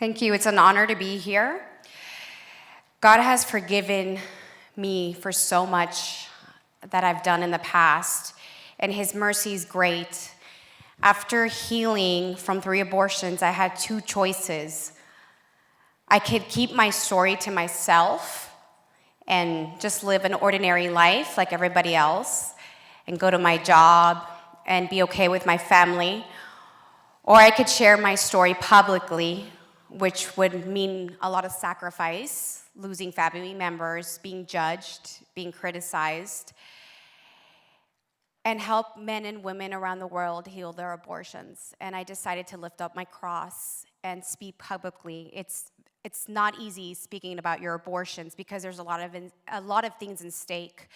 Thank you. It's an honor to be here. God has forgiven me for so much that I've done in the past, and His mercy is great. After healing from 3 abortions, I had 2 choices. I could keep my story to myself and just live an ordinary life like everybody else and go to my job and be okay with my family, or I could share my story publicly, which would mean a lot of sacrifice, losing family members, being judged, being criticized, and help men and women around the world heal their abortions. And I decided to lift up my cross and speak publicly. It's not easy speaking about your abortions because there's a lot of things in stake.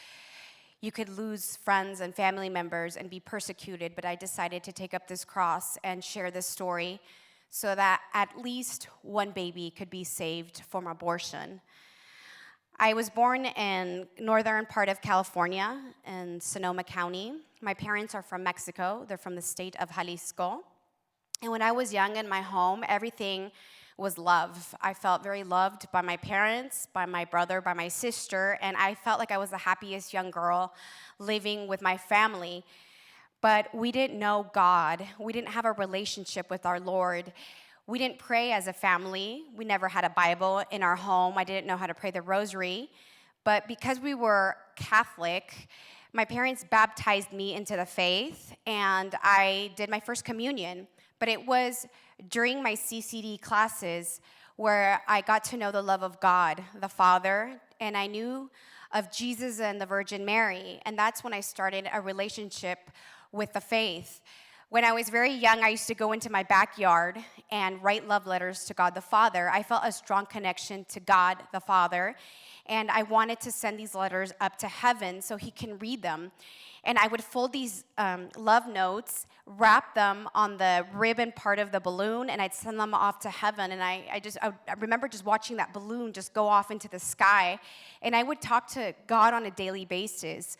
You could lose friends and family members and be persecuted, but I decided to take up this cross and share this story so that at least one baby could be saved from abortion. I was born in northern part of California in Sonoma County. My parents are from Mexico. They're from the state of Jalisco. And when I was young in my home, everything was love. I felt very loved by my parents, by my brother, by my sister, and I felt like I was the happiest young girl living with my family. But we didn't know God. We didn't have a relationship with our Lord. We didn't pray as a family. We never had a Bible in our home. I didn't know how to pray the rosary. But because we were Catholic, my parents baptized me into the faith, and I did my first communion. But it was during my CCD classes where I got to know the love of God, the Father, and I knew of Jesus and the Virgin Mary. And that's when I started a relationship with the faith. When I was very young, I used to go into my backyard and write love letters to God the Father. I felt a strong connection to God the Father, and I wanted to send these letters up to heaven so He can read them. And I would fold these love notes, wrap them on the ribbon part of the balloon, and I'd send them off to heaven. And I remember just watching that balloon just go off into the sky, and I would talk to God on a daily basis.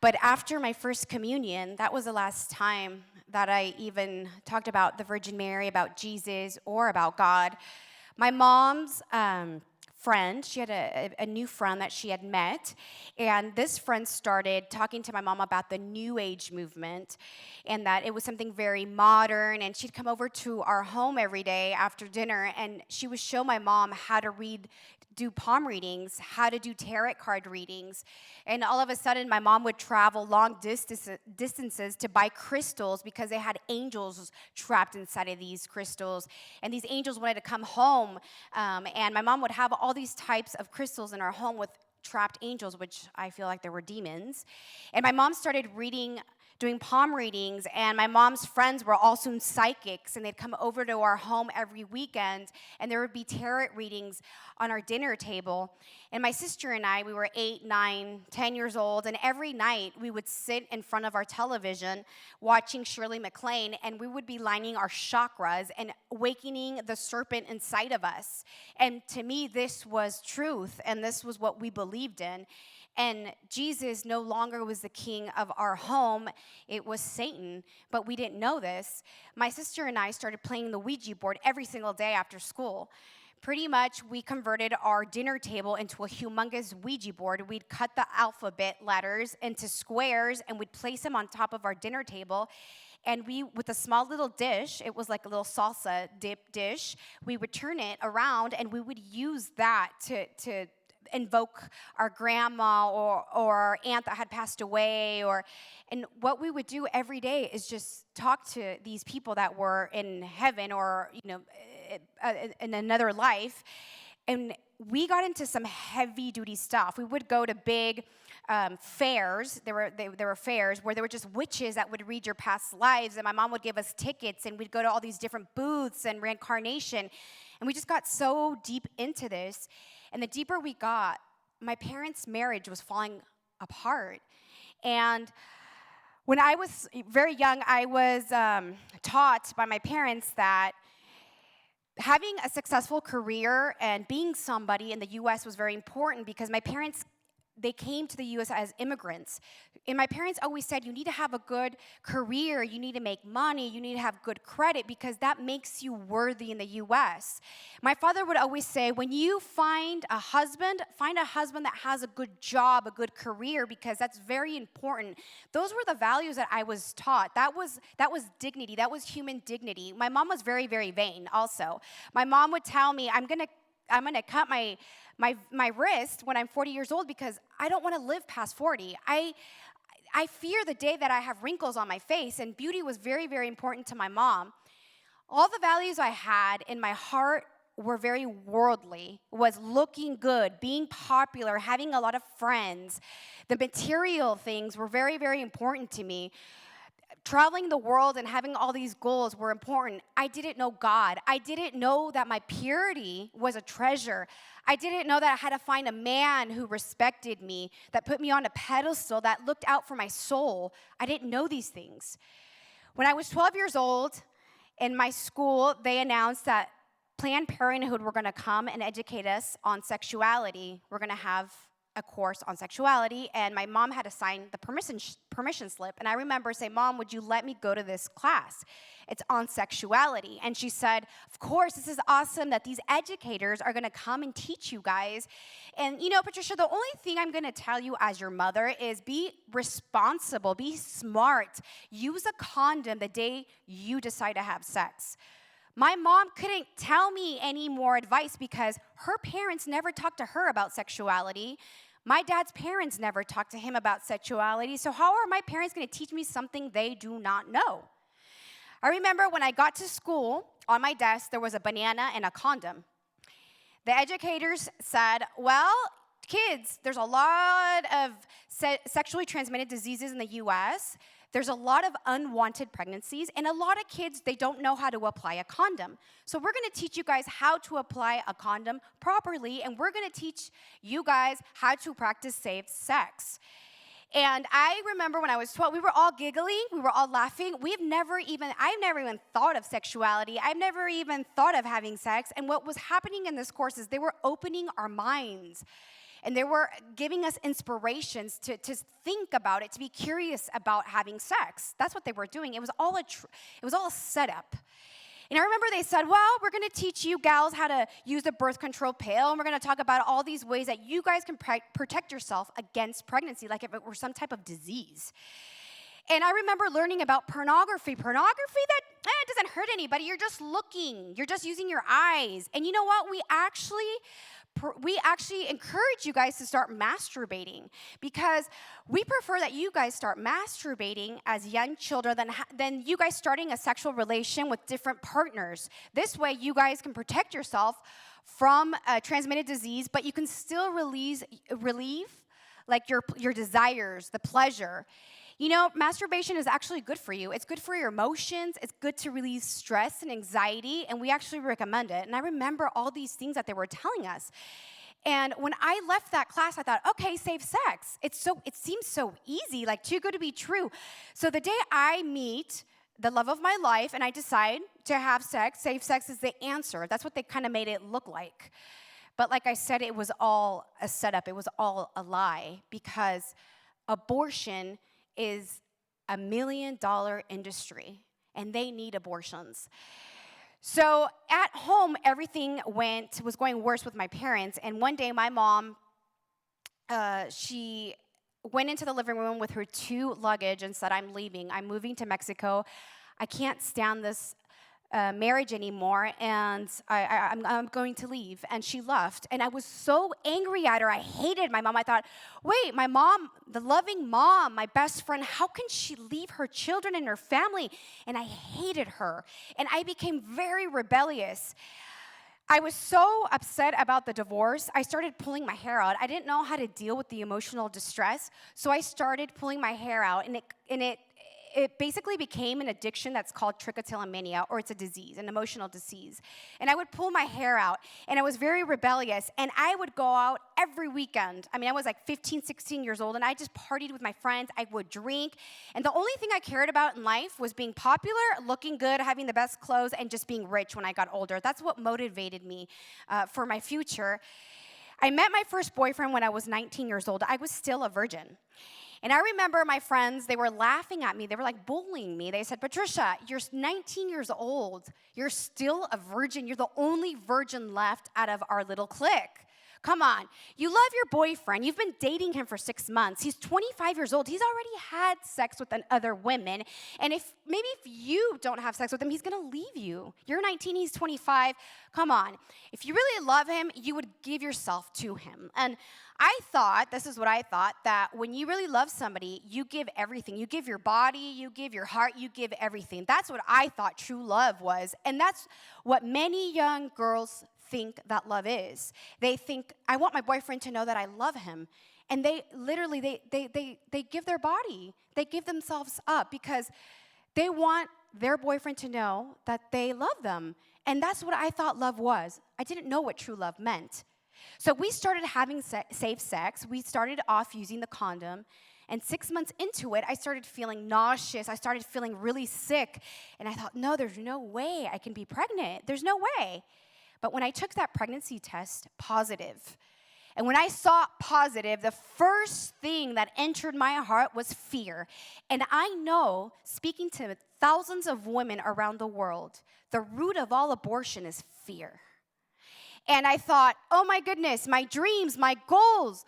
But after my first communion, that was the last time that I even talked about the Virgin Mary, about Jesus, or about God. My mom's friend, she had a new friend that she had met, and this friend started talking to my mom about the New Age movement and that it was something very modern, and she'd come over to our home every day after dinner, and she would show my mom how to do palm readings, how to do tarot card readings. And all of a sudden, my mom would travel long distances to buy crystals because they had angels trapped inside of these crystals. And these angels wanted to come home. And my mom would have all these types of crystals in our home with trapped angels, which I feel like there were demons. And my mom started doing palm readings, and my mom's friends were also psychics, and they'd come over to our home every weekend, and there would be tarot readings on our dinner table. And my sister and I, we were 8, 9, 10 years old, and every night we would sit in front of our television watching Shirley MacLaine, and we would be lining our chakras and awakening the serpent inside of us. And to me, this was truth, and this was what we believed in. And Jesus no longer was the king of our home. It was Satan, but we didn't know this. My sister and I started playing the Ouija board every single day after school. Pretty much, we converted our dinner table into a humongous Ouija board. We'd cut the alphabet letters into squares, and we'd place them on top of our dinner table. And we, with a small little dish, it was like a little salsa dip dish, we would turn it around, and we would use that to invoke our grandma or our aunt that had passed away, and what we would do every day is just talk to these people that were in heaven or in another life. And we got into some heavy duty stuff. We would go to big fairs. There were fairs where there were just witches that would read your past lives, and my mom would give us tickets, and we'd go to all these different booths and reincarnation, and we just got so deep into this. And the deeper we got, my parents' marriage was falling apart. And when I was very young, I was taught by my parents that having a successful career and being somebody in the U.S. was very important because my parents they came to the U.S. as immigrants. And my parents always said, you need to have a good career, you need to make money, you need to have good credit because that makes you worthy in the U.S. My father would always say, when you find a husband that has a good job, a good career, because that's very important. Those were the values that I was taught. That was dignity. That was human dignity. My mom was very, very vain also. My mom would tell me, I'm gonna cut my wrist when I'm 40 years old because I don't want to live past 40. I fear the day that I have wrinkles on my face, and beauty was very, very important to my mom. All the values I had in my heart were very worldly, was looking good, being popular, having a lot of friends. The material things were very, very important to me. Traveling the world and having all these goals were important. I didn't know God. I didn't know that my purity was a treasure. I didn't know that I had to find a man who respected me, that put me on a pedestal, that looked out for my soul. I didn't know these things. When I was 12 years old, in my school, they announced that Planned Parenthood were going to come and educate us on sexuality. We're going to have a course on sexuality, and my mom had to sign the permission slip. And I remember saying, Mom, would you let me go to this class? It's on sexuality. And she said, of course, this is awesome that these educators are going to come and teach you guys. And you know, Patricia, the only thing I'm going to tell you as your mother is be responsible, be smart, use a condom the day you decide to have sex. My mom couldn't tell me any more advice because her parents never talked to her about sexuality. My dad's parents never talked to him about sexuality. So how are my parents going to teach me something they do not know? I remember when I got to school, on my desk, there was a banana and a condom. The educators said, well, kids, there's a lot of sexually transmitted diseases in the U.S., there's a lot of unwanted pregnancies, and a lot of kids, they don't know how to apply a condom. So we're going to teach you guys how to apply a condom properly, and we're going to teach you guys how to practice safe sex. And I remember when I was 12, we were all giggling, we were all laughing. I've never even thought of sexuality. I've never even thought of having sex. And what was happening in this course is they were opening our minds. And they were giving us inspirations to think about it, to be curious about having sex. That's what they were doing. It was all a setup. And I remember they said, well, we're going to teach you gals how to use the birth control pill, and we're going to talk about all these ways that you guys can protect yourself against pregnancy, like if it were some type of disease. And I remember learning about pornography. Pornography, that doesn't hurt anybody. You're just looking. You're just using your eyes. And you know what? We actually encourage you guys to start masturbating because we prefer that you guys start masturbating as young children than you guys starting a sexual relation with different partners. This way, you guys can protect yourself from transmitted disease, but you can still relieve like your desires, the pleasure. You know, masturbation is actually good for you. It's good for your emotions. It's good to release stress and anxiety, and we actually recommend it. And I remember all these things that they were telling us. And when I left that class, I thought, okay, safe sex. It seems so easy, like too good to be true. So the day I meet the love of my life and I decide to have sex, safe sex is the answer. That's what they kind of made it look like. But like I said, it was all a setup. It was all a lie because abortion is $1 million industry, and they need abortions. So at home, everything was going worse with my parents, and one day my mom, she went into the living room with her 2 luggage and said, I'm leaving. I'm moving to Mexico. I can't stand this marriage anymore, and I'm going to leave. And she left. And I was so angry at her. I hated my mom. I thought, wait, my mom, the loving mom, my best friend, how can she leave her children and her family? And I hated her. And I became very rebellious. I was so upset about the divorce, I started pulling my hair out. I didn't know how to deal with the emotional distress, so I started pulling my hair out, and it basically became an addiction that's called trichotillomania, or it's a disease, an emotional disease. And I would pull my hair out, and I was very rebellious, and I would go out every weekend. I mean, I was like 15, 16 years old, and I just partied with my friends. I would drink, and the only thing I cared about in life was being popular, looking good, having the best clothes, and just being rich when I got older. That's what motivated me for my future. I met my first boyfriend when I was 19 years old. I was still a virgin. And I remember my friends, they were laughing at me. They were like bullying me. They said, Patricia, you're 19 years old. You're still a virgin. You're the only virgin left out of our little clique. Come on. You love your boyfriend. You've been dating him for 6 months. He's 25 years old. He's already had sex with other women. And if you don't have sex with him, he's going to leave you. You're 19, he's 25. Come on. If you really love him, you would give yourself to him. And I thought, this is what I thought, that when you really love somebody, you give everything. You give your body, you give your heart, you give everything. That's what I thought true love was. And that's what many young girls think that love is. They think, I want my boyfriend to know that I love him. And they literally, they give their body. They give themselves up because they want their boyfriend to know that they love them. And that's what I thought love was. I didn't know what true love meant. So we started having safe sex. We started off using the condom. And 6 months into it, I started feeling nauseous. I started feeling really sick. And I thought, no, there's no way I can be pregnant. There's no way. But when I took that pregnancy test, positive. And when I saw positive, the first thing that entered my heart was fear. And I know, speaking to thousands of women around the world, the root of all abortion is fear. And I thought, oh my goodness, my dreams, my goals,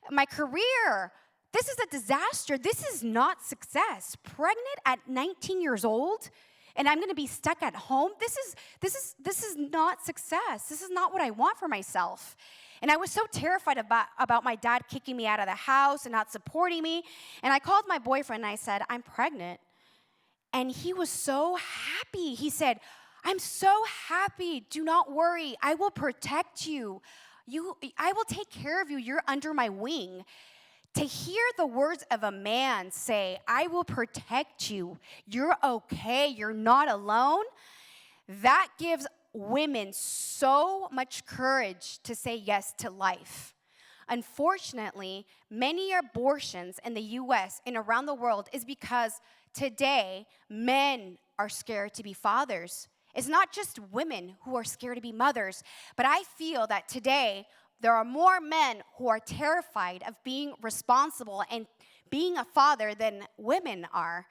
my career, this is a disaster. This is not success. Pregnant at 19 years old, and I'm going to be stuck at home. This is not success. This is not what I want for myself. And I was so terrified about my dad kicking me out of the house and not supporting me. And I called my boyfriend and I said, I'm pregnant. And he was so happy. He said, I'm so happy. Do not worry. I will protect you. I will take care of you. You're under my wing. To hear the words of a man say, I will protect you, you're okay, you're not alone, that gives women so much courage to say yes to life. Unfortunately, many abortions in the U.S. and around the world is because today men are scared to be fathers. It's not just women who are scared to be mothers, but I feel that today there are more men who are terrified of being responsible and being a father than women are.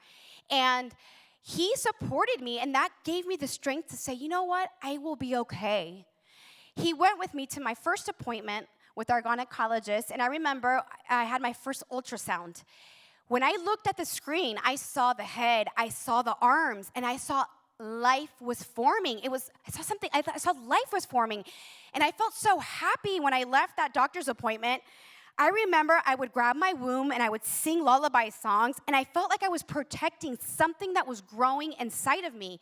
And he supported me, and that gave me the strength to say, you know what, I will be okay. He went with me to my first appointment with our gynecologist, and I remember I had my first ultrasound. When I looked at the screen, I saw the head, I saw the arms, and I saw life was forming. I saw life was forming. And I felt so happy when I left that doctor's appointment. I remember I would grab my womb and I would sing lullaby songs, and I felt like I was protecting something that was growing inside of me.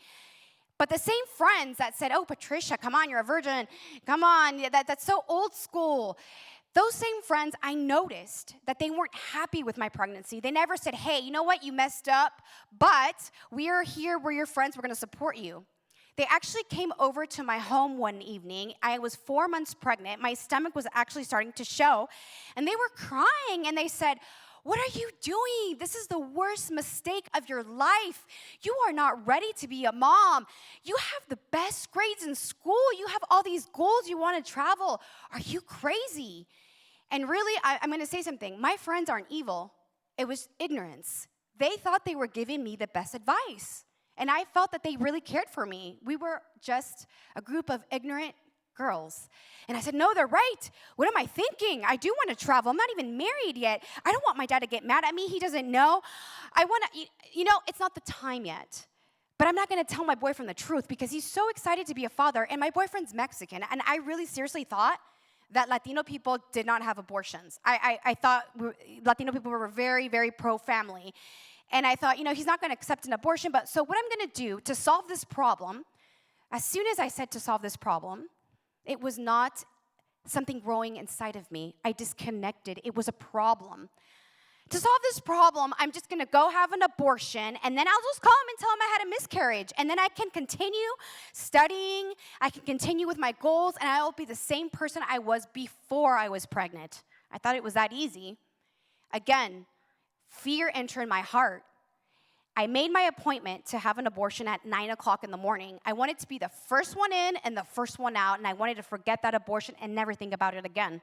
But the same friends that said, oh, Patricia, come on, you're a virgin. Come on, that's so old school. Those same friends, I noticed that they weren't happy with my pregnancy. They never said, hey, you know what, you messed up, but we are here, we're your friends, we're going to support you. They actually came over to my home one evening. I was 4 months pregnant. My stomach was actually starting to show, and they were crying, and they said, what are you doing? This is the worst mistake of your life. You are not ready to be a mom. You have the best grades in school. You have all these goals. You want to travel. Are you crazy? And really, I'm going to say something. My friends aren't evil. It was ignorance. They thought they were giving me the best advice. And I felt that they really cared for me. We were just a group of ignorant girls. And I said, no, they're right. What am I thinking? I do want to travel. I'm not even married yet. I don't want my dad to get mad at me. He doesn't know. I want to, it's not the time yet. But I'm not going to tell my boyfriend the truth because he's so excited to be a father. And my boyfriend's Mexican. And I really seriously thought that Latino people did not have abortions. I thought Latino people were very, very pro-family. And I thought, he's not going to accept an abortion. But so what I'm going to do to solve this problem, as soon as I said to solve this problem, it was not something growing inside of me. I disconnected. It was a problem. To solve this problem, I'm just going to go have an abortion, and then I'll just call him and tell him I had a miscarriage. And then I can continue studying. I can continue with my goals, and I will be the same person I was before I was pregnant. I thought it was that easy. Again, fear entered my heart. I made my appointment to have an abortion at 9 o'clock in the morning. I wanted to be the first one in and the first one out, and I wanted to forget that abortion and never think about it again.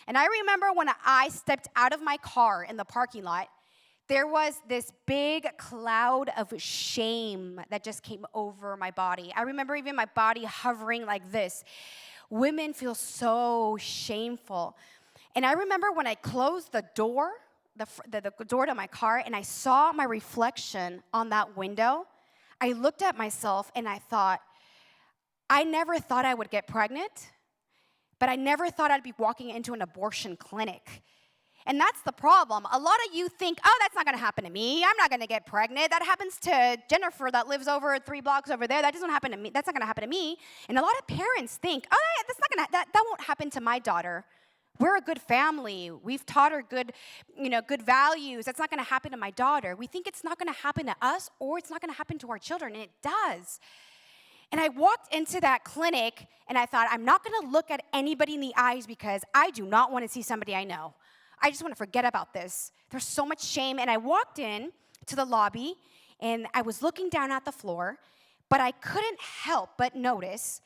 And I remember when I stepped out of my car in the parking lot, there was this big cloud of shame that just came over my body. I remember even my body hovering like this. Women feel so shameful. And I remember when I closed the door, the door to my car, and I saw my reflection on that window, I looked at myself and I thought, I never thought I would get pregnant, but I never thought I'd be walking into an abortion clinic. And that's the problem. A lot of you think, oh, that's not going to happen to me. I'm not going to get pregnant. That happens to Jennifer that lives over 3 blocks over there. That doesn't happen to me. That's not going to happen to me. And a lot of parents think, oh, that's not going to, that won't happen to my daughter. We're a good family. We've taught her good values. That's not going to happen to my daughter. We think it's not going to happen to us or it's not going to happen to our children, and it does. And I walked into that clinic and I thought, I'm not going to look at anybody in the eyes because I do not want to see somebody I know. I just want to forget about this. There's so much shame. And I walked in to the lobby and I was looking down at the floor, but I couldn't help but notice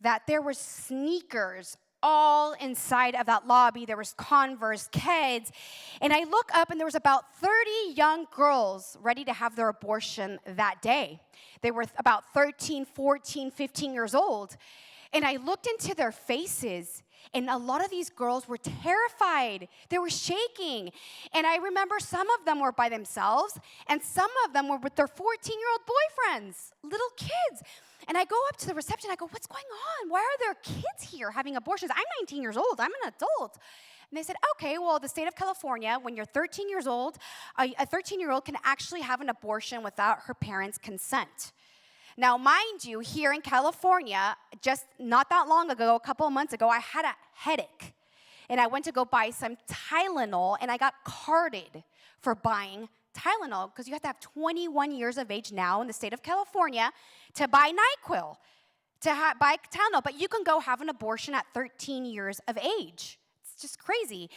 that there were sneakers all inside of that lobby. There was Converse, Keds, and I look up and there was about 30 young girls ready to have their abortion that day. They were about 13, 14, 15 years old. And I looked into their faces, and a lot of these girls were terrified. They were shaking. And I remember some of them were by themselves, and some of them were with their 14-year-old boyfriends, little kids. And I go up to the reception, I go, what's going on? Why are there kids here having abortions? I'm 19 years old, I'm an adult. And they said, okay, well, the state of California, when you're 13 years old, a 13-year-old can actually have an abortion without her parents' consent. Now, mind you, here in California, just not that long ago, a couple of months ago, I had a headache. And I went to go buy some Tylenol, and I got carded for buying Tylenol because you have to have 21 years of age now in the state of California to buy NyQuil, buy Tylenol. But you can go have an abortion at 13 years of age. It's just crazy.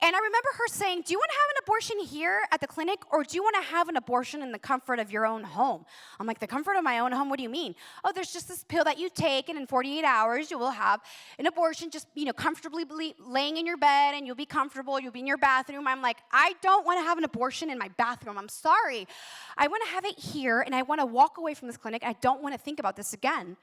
And I remember her saying, do you want to have an abortion here at the clinic, or do you want to have an abortion in the comfort of your own home? I'm like, the comfort of my own home? What do you mean? Oh, there's just this pill that you take, and in 48 hours, you will have an abortion just, comfortably laying in your bed, and you'll be comfortable. You'll be in your bathroom. I'm like, I don't want to have an abortion in my bathroom. I'm sorry. I want to have it here, and I want to walk away from this clinic. I don't want to think about this again.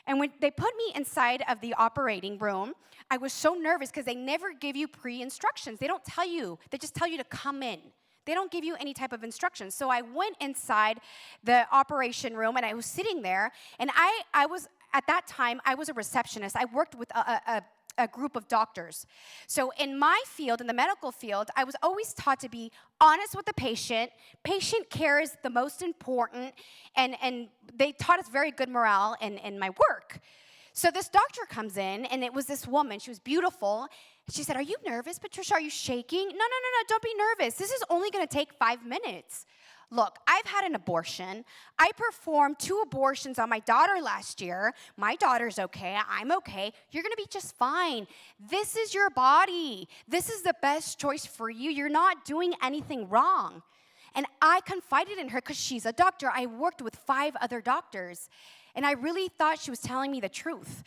And when they put me inside of the operating room, I was so nervous because they never give you pre-instructions. They don't tell you. They just tell you to come in. They don't give you any type of instructions. So I went inside the operation room, and I was sitting there. And I was, at that time, I was a receptionist. I worked with a group of doctors. So in my field, in the medical field, I was always taught to be honest with the patient. Patient care is the most important, and they taught us very good morale in my work. So this doctor comes in, and it was this woman. She was beautiful. She said, are you nervous, Patricia? Are you shaking? No, don't be nervous. This is only going to take 5 minutes. Look, I've had an abortion. I performed 2 abortions on my daughter last year. My daughter's okay. I'm okay. You're going to be just fine. This is your body. This is the best choice for you. You're not doing anything wrong. And I confided in her because she's a doctor. I worked with 5 other doctors, and I really thought she was telling me the truth.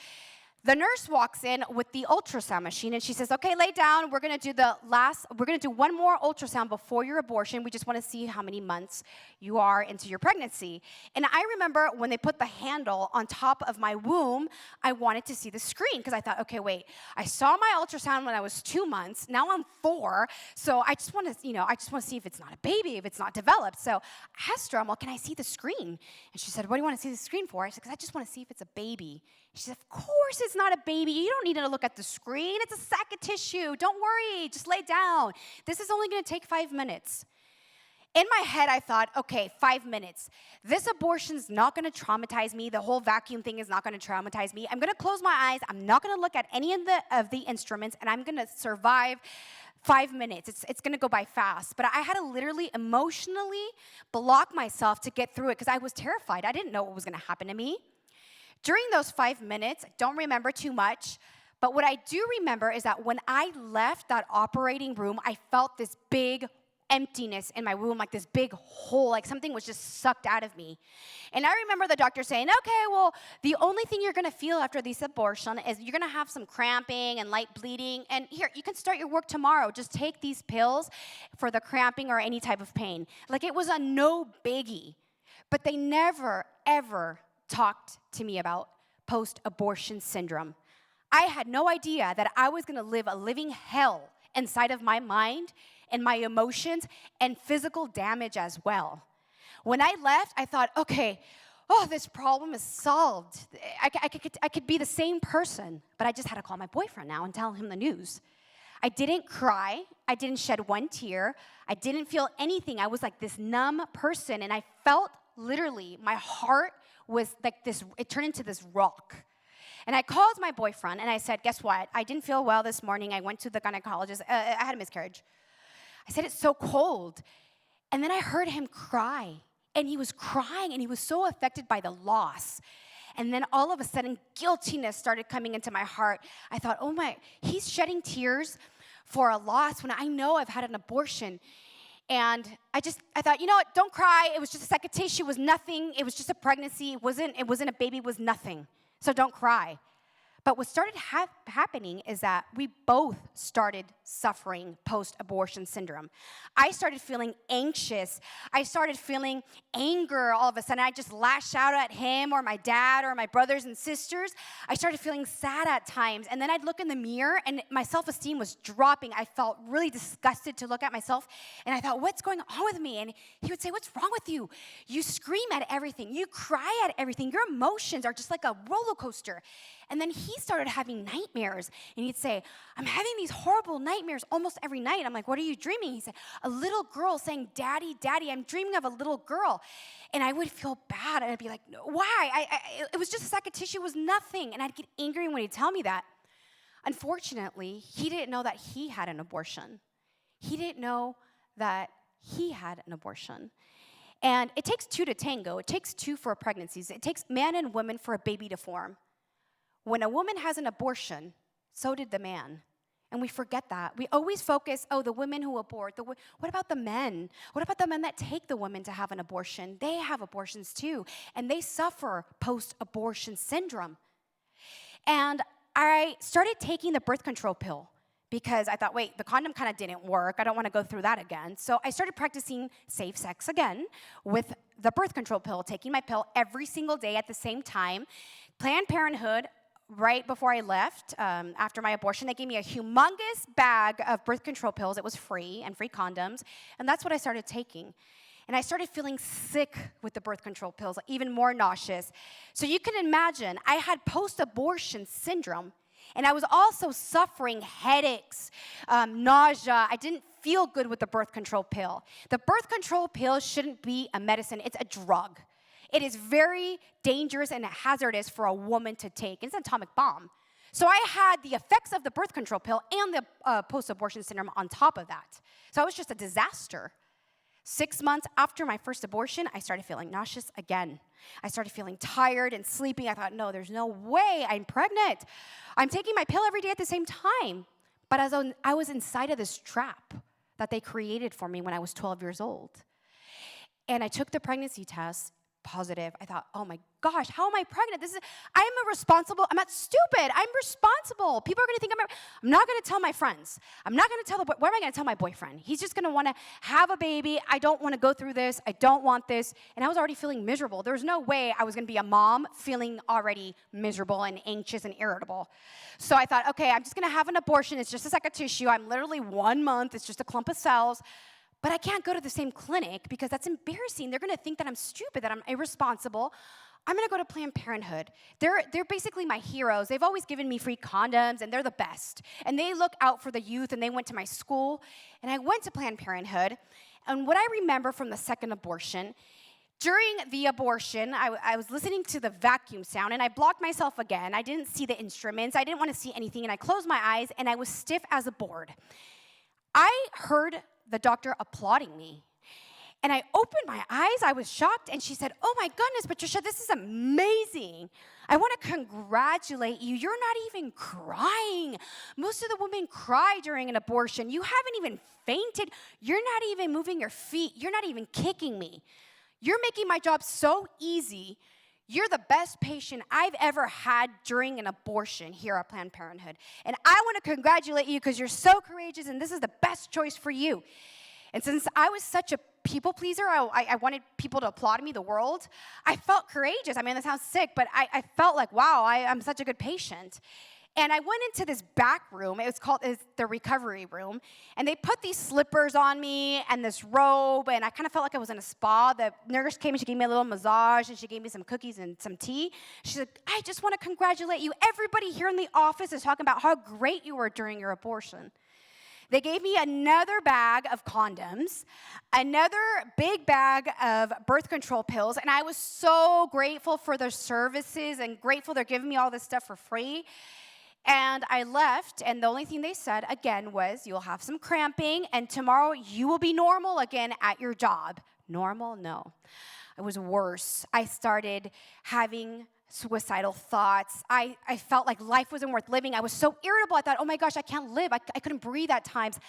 The nurse walks in with the ultrasound machine, and she says, okay, lay down. We're going to do one more ultrasound before your abortion. We just want to see how many months you are into your pregnancy. And I remember when they put the handle on top of my womb, I wanted to see the screen because I thought, okay, wait, I saw my ultrasound when I was 2 months. Now I'm 4. So I just want to see if it's not a baby, if it's not developed. So I asked her, I'm like, can I see the screen? And she said, what do you want to see the screen for? I said, because I just want to see if it's a baby. She said, of course it's not a baby. You don't need to look at the screen. It's a sack of tissue. Don't worry. Just lay down. This is only going to take 5 minutes. In my head, I thought, okay, 5 minutes. This abortion's not going to traumatize me. The whole vacuum thing is not going to traumatize me. I'm going to close my eyes. I'm not going to look at any of the instruments, and I'm going to survive 5 minutes. It's going to go by fast. But I had to literally emotionally block myself to get through it because I was terrified. I didn't know what was going to happen to me. During those 5 minutes, I don't remember too much, but what I do remember is that when I left that operating room, I felt this big emptiness in my womb, like this big hole, like something was just sucked out of me. And I remember the doctor saying, okay, well, the only thing you're gonna feel after this abortion is you're gonna have some cramping and light bleeding. And here, you can start your work tomorrow. Just take these pills for the cramping or any type of pain. Like it was a no biggie. But they never, ever talked to me about post-abortion syndrome. I had no idea that I was gonna live a living hell inside of my mind and my emotions and physical damage as well. When I left, I thought, okay, this problem is solved. I could be the same person, but I just had to call my boyfriend now and tell him the news. I didn't cry. I didn't shed one tear. I didn't feel anything. I was like this numb person, and I felt literally my heart was like this, it turned into this rock. And I called my boyfriend, and I said, guess what? I didn't feel well this morning. I went to the gynecologist. I had a miscarriage. I said, it's so cold. And then I heard him cry, and he was crying, and he was so affected by the loss. And then all of a sudden, guiltiness started coming into my heart. I thought, oh my, he's shedding tears for a loss when I know I've had an abortion. And I thought, you know what, don't cry. It was just a second tissue, it was nothing. It was just a pregnancy. It wasn't a baby, it was nothing. So don't cry. But what started happening is that we both started suffering post-abortion syndrome. I started feeling anxious. I started feeling anger all of a sudden. I just lashed out at him or my dad or my brothers and sisters. I started feeling sad at times. And then I'd look in the mirror and my self-esteem was dropping. I felt really disgusted to look at myself. And I thought, what's going on with me? And he would say, what's wrong with you? You scream at everything. You cry at everything. Your emotions are just like a roller coaster. And then he started having nightmares. And he'd say, I'm having these horrible nightmares almost every night. I'm like, what are you dreaming? He said, a little girl saying, Daddy, Daddy, I'm dreaming of a little girl. And I would feel bad. And I'd be like, no, why? It was just a sack of tissue. It was nothing. And I'd get angry when he'd tell me that. Unfortunately, he didn't know that he had an abortion. He didn't know that he had an abortion. And it takes two to tango. It takes two for pregnancies. It takes man and woman for a baby to form. When a woman has an abortion, so did the man. And we forget that. We always focus, the women who abort. What about the men? What about the men that take the women to have an abortion? They have abortions too, and they suffer post-abortion syndrome. And I started taking the birth control pill because I thought, wait, the condom kind of didn't work. I don't want to go through that again. So I started practicing safe sex again with the birth control pill, taking my pill every single day at the same time. Planned Parenthood, right before I left, after my abortion, they gave me a humongous bag of birth control pills. It was free, and free condoms. And that's what I started taking. And I started feeling sick with the birth control pills, even more nauseous. So you can imagine, I had post-abortion syndrome, and I was also suffering headaches, nausea. I didn't feel good with the birth control pill. The birth control pill shouldn't be a medicine. It's a drug. It is very dangerous and hazardous for a woman to take. It's an atomic bomb. So I had the effects of the birth control pill and the post-abortion syndrome on top of that. So it was just a disaster. 6 months after my first abortion, I started feeling nauseous again. I started feeling tired and sleeping. I thought, no, there's no way I'm pregnant. I'm taking my pill every day at the same time. But as I was inside of this trap that they created for me when I was 12 years old. And I took the pregnancy test, positive. I thought, oh my gosh, how am I pregnant? I'm not stupid. I'm responsible. People are going to think I'm not going to tell my friends. I'm not going to tell what am I going to tell my boyfriend? He's just going to want to have a baby. I don't want to go through this. I don't want this. And I was already feeling miserable. There was no way I was going to be a mom feeling already miserable and anxious and irritable. So I thought, okay, I'm just going to have an abortion. It's just a sack of tissue. I'm literally 1 month. It's just a clump of cells. But I can't go to the same clinic because that's embarrassing. They're going to think that I'm stupid, that I'm irresponsible. I'm going to go to Planned Parenthood. They're basically my heroes. They've always given me free condoms, and they're the best. And they look out for the youth, and they went to my school. And I went to Planned Parenthood. And what I remember from the second abortion, during the abortion, I was listening to the vacuum sound, and I blocked myself again. I didn't see the instruments. I didn't want to see anything, and I closed my eyes, and I was stiff as a board. I heard the doctor applauding me. And I opened my eyes, I was shocked, and she said, oh my goodness, Patricia, this is amazing. I want to congratulate you. You're not even crying. Most of the women cry during an abortion. You haven't even fainted. You're not even moving your feet. You're not even kicking me. You're making my job so easy. You're the best patient I've ever had during an abortion here at Planned Parenthood. And I want to congratulate you because you're so courageous and this is the best choice for you. And since I was such a people pleaser, I wanted people to applaud me, the world, I felt courageous. I mean, that sounds sick, but I felt like, wow, I'm such a good patient. And I went into this back room. It's the recovery room. And they put these slippers on me and this robe, and I kind of felt like I was in a spa. The nurse came and she gave me a little massage, and she gave me some cookies and some tea. She said, I just want to congratulate you. Everybody here in the office is talking about how great you were during your abortion. They gave me another bag of condoms, another big bag of birth control pills, and I was so grateful for their services and grateful they're giving me all this stuff for free. And I left, and the only thing they said, again, was you'll have some cramping, and tomorrow you will be normal again at your job. Normal? No. It was worse. I started having suicidal thoughts. I felt like life wasn't worth living. I was so irritable. I thought, oh my gosh, I can't live. I couldn't breathe at times.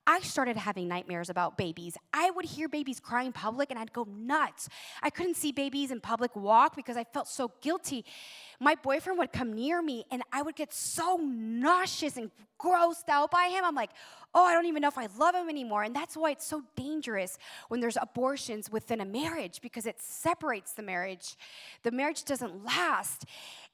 I started having nightmares about babies. I would hear babies cry in public and I'd go nuts. I couldn't see babies in public walk because I felt so guilty. My boyfriend would come near me and I would get so nauseous and grossed out by him. I'm like, oh, I don't even know if I love him anymore. And that's why it's so dangerous when there's abortions within a marriage, because it separates the marriage. The marriage doesn't last.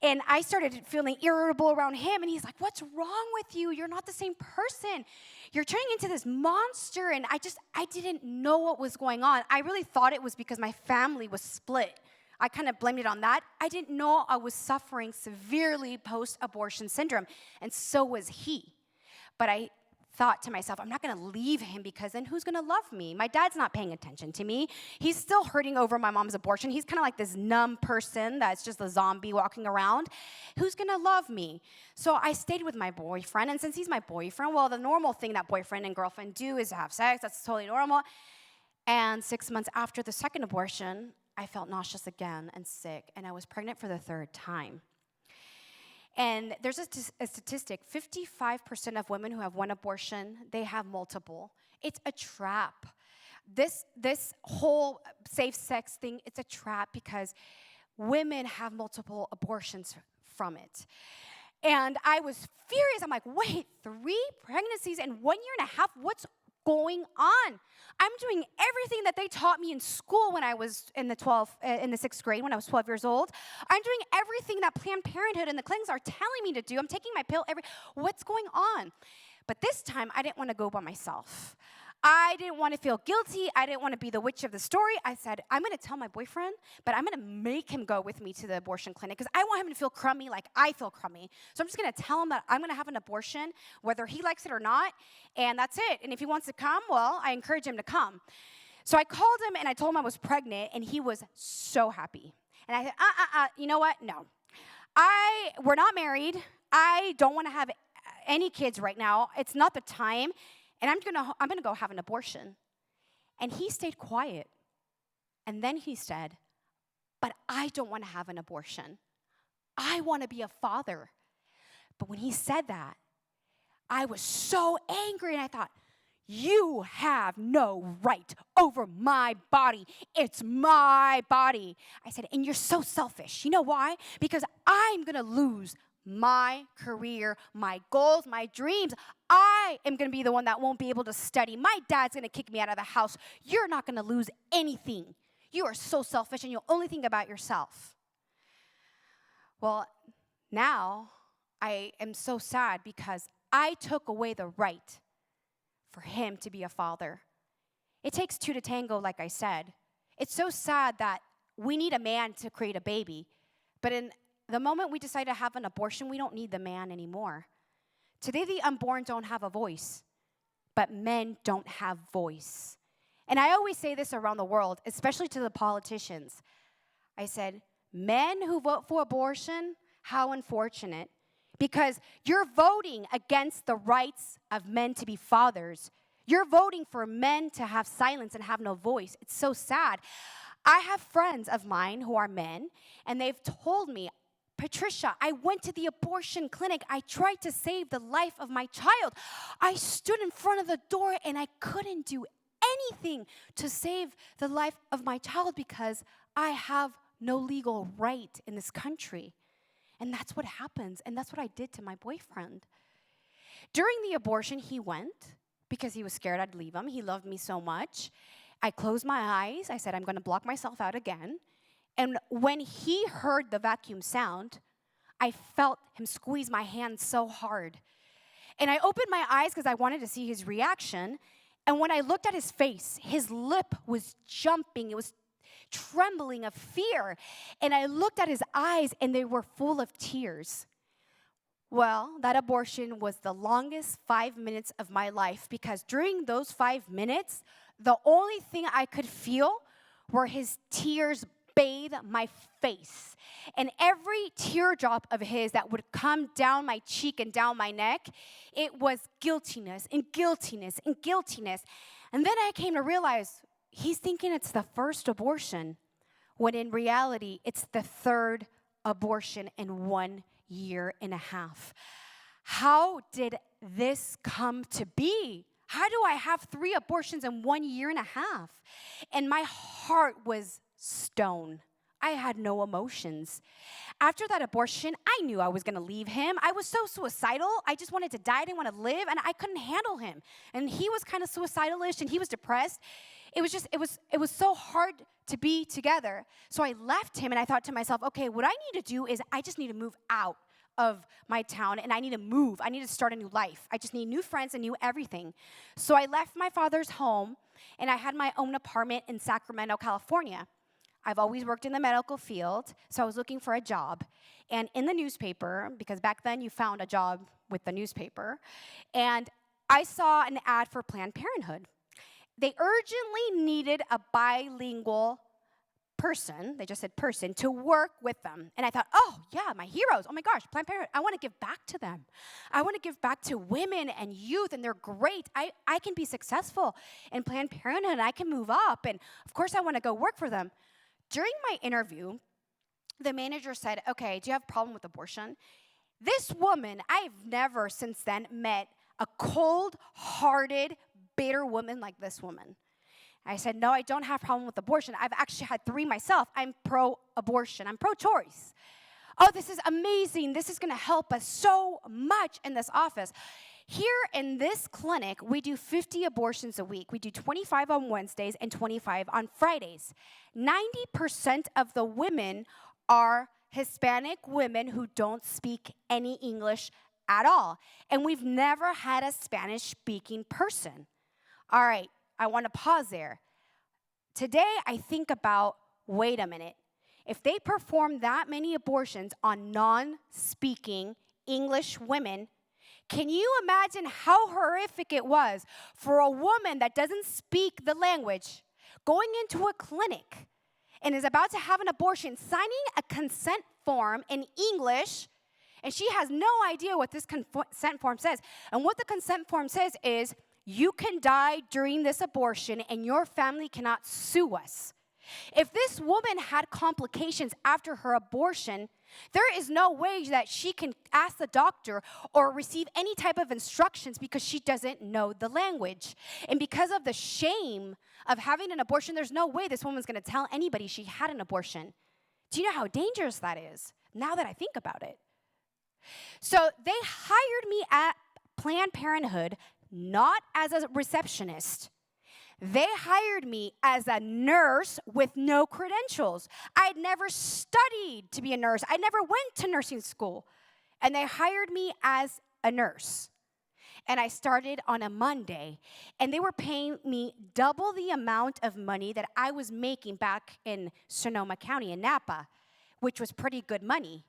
And I started feeling irritable around him, and he's like, what's wrong with you? You're not the same person. You're turning into this monster. And I didn't know what was going on. I really thought it was because my family was split. I kind of blamed it on that. I didn't know I was suffering severely post-abortion syndrome, and so was he. But I thought to myself, I'm not going to leave him because then who's going to love me? My dad's not paying attention to me. He's still hurting over my mom's abortion. He's kind of like this numb person that's just a zombie walking around. Who's going to love me? So I stayed with my boyfriend, and since he's my boyfriend, well, the normal thing that boyfriend and girlfriend do is have sex. That's totally normal. And 6 months after the second abortion, I felt nauseous again and sick, and I was pregnant for the third time. And there's a statistic, 55% of women who have one abortion, they have multiple. It's a trap. This whole safe sex thing, it's a trap because women have multiple abortions from it. And I was furious. I'm like, wait, 3 pregnancies in 1 year and a half? What's going on? I'm doing everything that they taught me in school when I was in the 6th grade, when I was 12 years old. I'm doing everything that Planned Parenthood and the clinics are telling me to do. I'm taking my pill what's going on? But this time, I didn't want to go by myself. I didn't want to feel guilty. I didn't want to be the witch of the story. I said, I'm going to tell my boyfriend, but I'm going to make him go with me to the abortion clinic because I want him to feel crummy like I feel crummy. So I'm just going to tell him that I'm going to have an abortion, whether he likes it or not, and that's it. And if he wants to come, well, I encourage him to come. So I called him and I told him I was pregnant, and he was so happy. And I said, you know what? No. We're not married. I don't want to have any kids right now. It's not the time. And I'm gonna go have an abortion. And he stayed quiet. And then he said, but I don't want to have an abortion. I want to be a father. But when he said that, I was so angry, and I thought, you have no right over my body. It's my body. I said, and you're so selfish. You know why? Because I'm gonna lose my career, my goals, my dreams. I am going to be the one that won't be able to study. My dad's going to kick me out of the house. You're not going to lose anything. You are so selfish, and you'll only think about yourself. Well, now I am so sad because I took away the right for him to be a father. It takes 2 to tango, like I said. It's so sad that we need a man to create a baby, but in the moment we decide to have an abortion, we don't need the man anymore. Today, the unborn don't have a voice, but men don't have voice. And I always say this around the world, especially to the politicians. I said, men who vote for abortion, how unfortunate. Because you're voting against the rights of men to be fathers. You're voting for men to have silence and have no voice. It's so sad. I have friends of mine who are men, and they've told me, Patricia, I went to the abortion clinic. I tried to save the life of my child. I stood in front of the door and I couldn't do anything to save the life of my child because I have no legal right in this country. And that's what happens. And that's what I did to my boyfriend. During the abortion, he went because he was scared I'd leave him. He loved me so much. I closed my eyes. I said, I'm going to block myself out again. And when he heard the vacuum sound, I felt him squeeze my hand so hard. And I opened my eyes because I wanted to see his reaction. And when I looked at his face, his lip was jumping. It was trembling of fear. And I looked at his eyes, and they were full of tears. Well, that abortion was the longest 5 minutes of my life because during those 5 minutes, the only thing I could feel were his tears bathe my face. And every teardrop of his that would come down my cheek and down my neck, it was guiltiness and guiltiness and guiltiness. And then I came to realize he's thinking it's the first abortion, when in reality, it's the third abortion in 1 year and a half. How did this come to be? How do I have 3 abortions in 1 year and a half? And my heart was stone. I had no emotions. After that abortion, I knew I was going to leave him. I was so suicidal. I just wanted to die. I didn't want to live, and I couldn't handle him. And he was kind of suicidalish, and he was depressed. It was so hard to be together. So I left him, and I thought to myself, okay, what I need to do is I just need to move out of my town, and I need to move. I need to start a new life. I just need new friends and new everything. So I left my father's home, and I had my own apartment in Sacramento, California. I've always worked in the medical field, so I was looking for a job. And in the newspaper, because back then you found a job with the newspaper, and I saw an ad for Planned Parenthood. They urgently needed a bilingual person, they just said person, to work with them. And I thought, oh yeah, my heroes, oh my gosh, Planned Parenthood, I want to give back to them. I want to give back to women and youth, and they're great. I can be successful in Planned Parenthood, and I can move up, and of course I want to go work for them. During my interview, the manager said, okay, do you have a problem with abortion? This woman, I've never since then met a cold-hearted, bitter woman like this woman. I said, no, I don't have a problem with abortion. I've actually had 3 myself. I'm pro-abortion. I'm pro-choice. Oh, this is amazing. This is going to help us so much in this office. Here in this clinic, we do 50 abortions a week. We do 25 on Wednesdays and 25 on Fridays. 90% of the women are Hispanic women who don't speak any English at all. And we've never had a Spanish-speaking person. All right, I want to pause there. Today, I think about, wait a minute. If they perform that many abortions on non-speaking English women, can you imagine how horrific it was for a woman that doesn't speak the language going into a clinic and is about to have an abortion, signing a consent form in English, and she has no idea what this consent form says. And what the consent form says is, you can die during this abortion and your family cannot sue us. If this woman had complications after her abortion, there is no way that she can ask the doctor or receive any type of instructions because she doesn't know the language. And because of the shame of having an abortion, there's no way this woman's going to tell anybody she had an abortion. Do you know how dangerous that is, now that I think about it? So they hired me at Planned Parenthood not as a receptionist. They hired me as a nurse with no credentials. I'd never studied to be a nurse. I never went to nursing school. And they hired me as a nurse. And I started on a Monday. And they were paying me double the amount of money that I was making back in Sonoma County in Napa, which was pretty good money.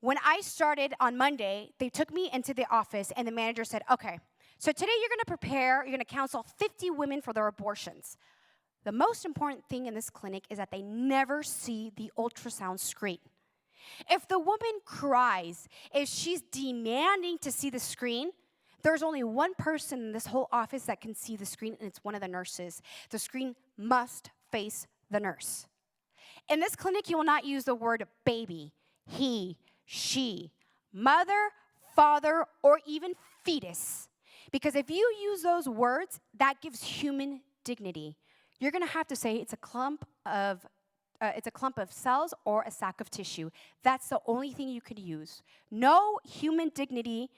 When I started on Monday, they took me into the office, and the manager said, okay, so today you're going to counsel 50 women for their abortions. The most important thing in this clinic is that they never see the ultrasound screen. If the woman cries, if she's demanding to see the screen, there's only one person in this whole office that can see the screen, and it's one of the nurses. The screen must face the nurse. In this clinic, you will not use the word baby. he, she, mother, father, or even fetus. Because if you use those words, that gives human dignity. You're going to have to say it's a clump of cells or a sack of tissue. That's the only thing you could use. No human dignity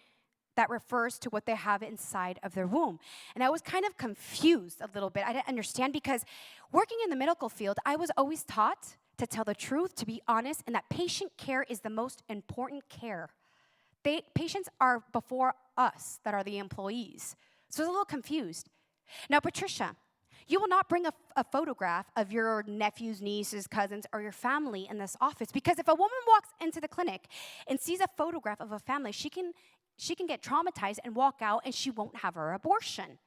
that refers to what they have inside of their womb. And I was kind of confused a little bit. I didn't understand because working in the medical field, I was always taught to tell the truth, to be honest, and that patient care is the most important care. Patients are before us that are the employees. So I was a little confused. Now, Patricia, you will not bring a photograph of your nephews, nieces, cousins, or your family in this office, because if a woman walks into the clinic and sees a photograph of a family, she can get traumatized and walk out, and she won't have her abortion.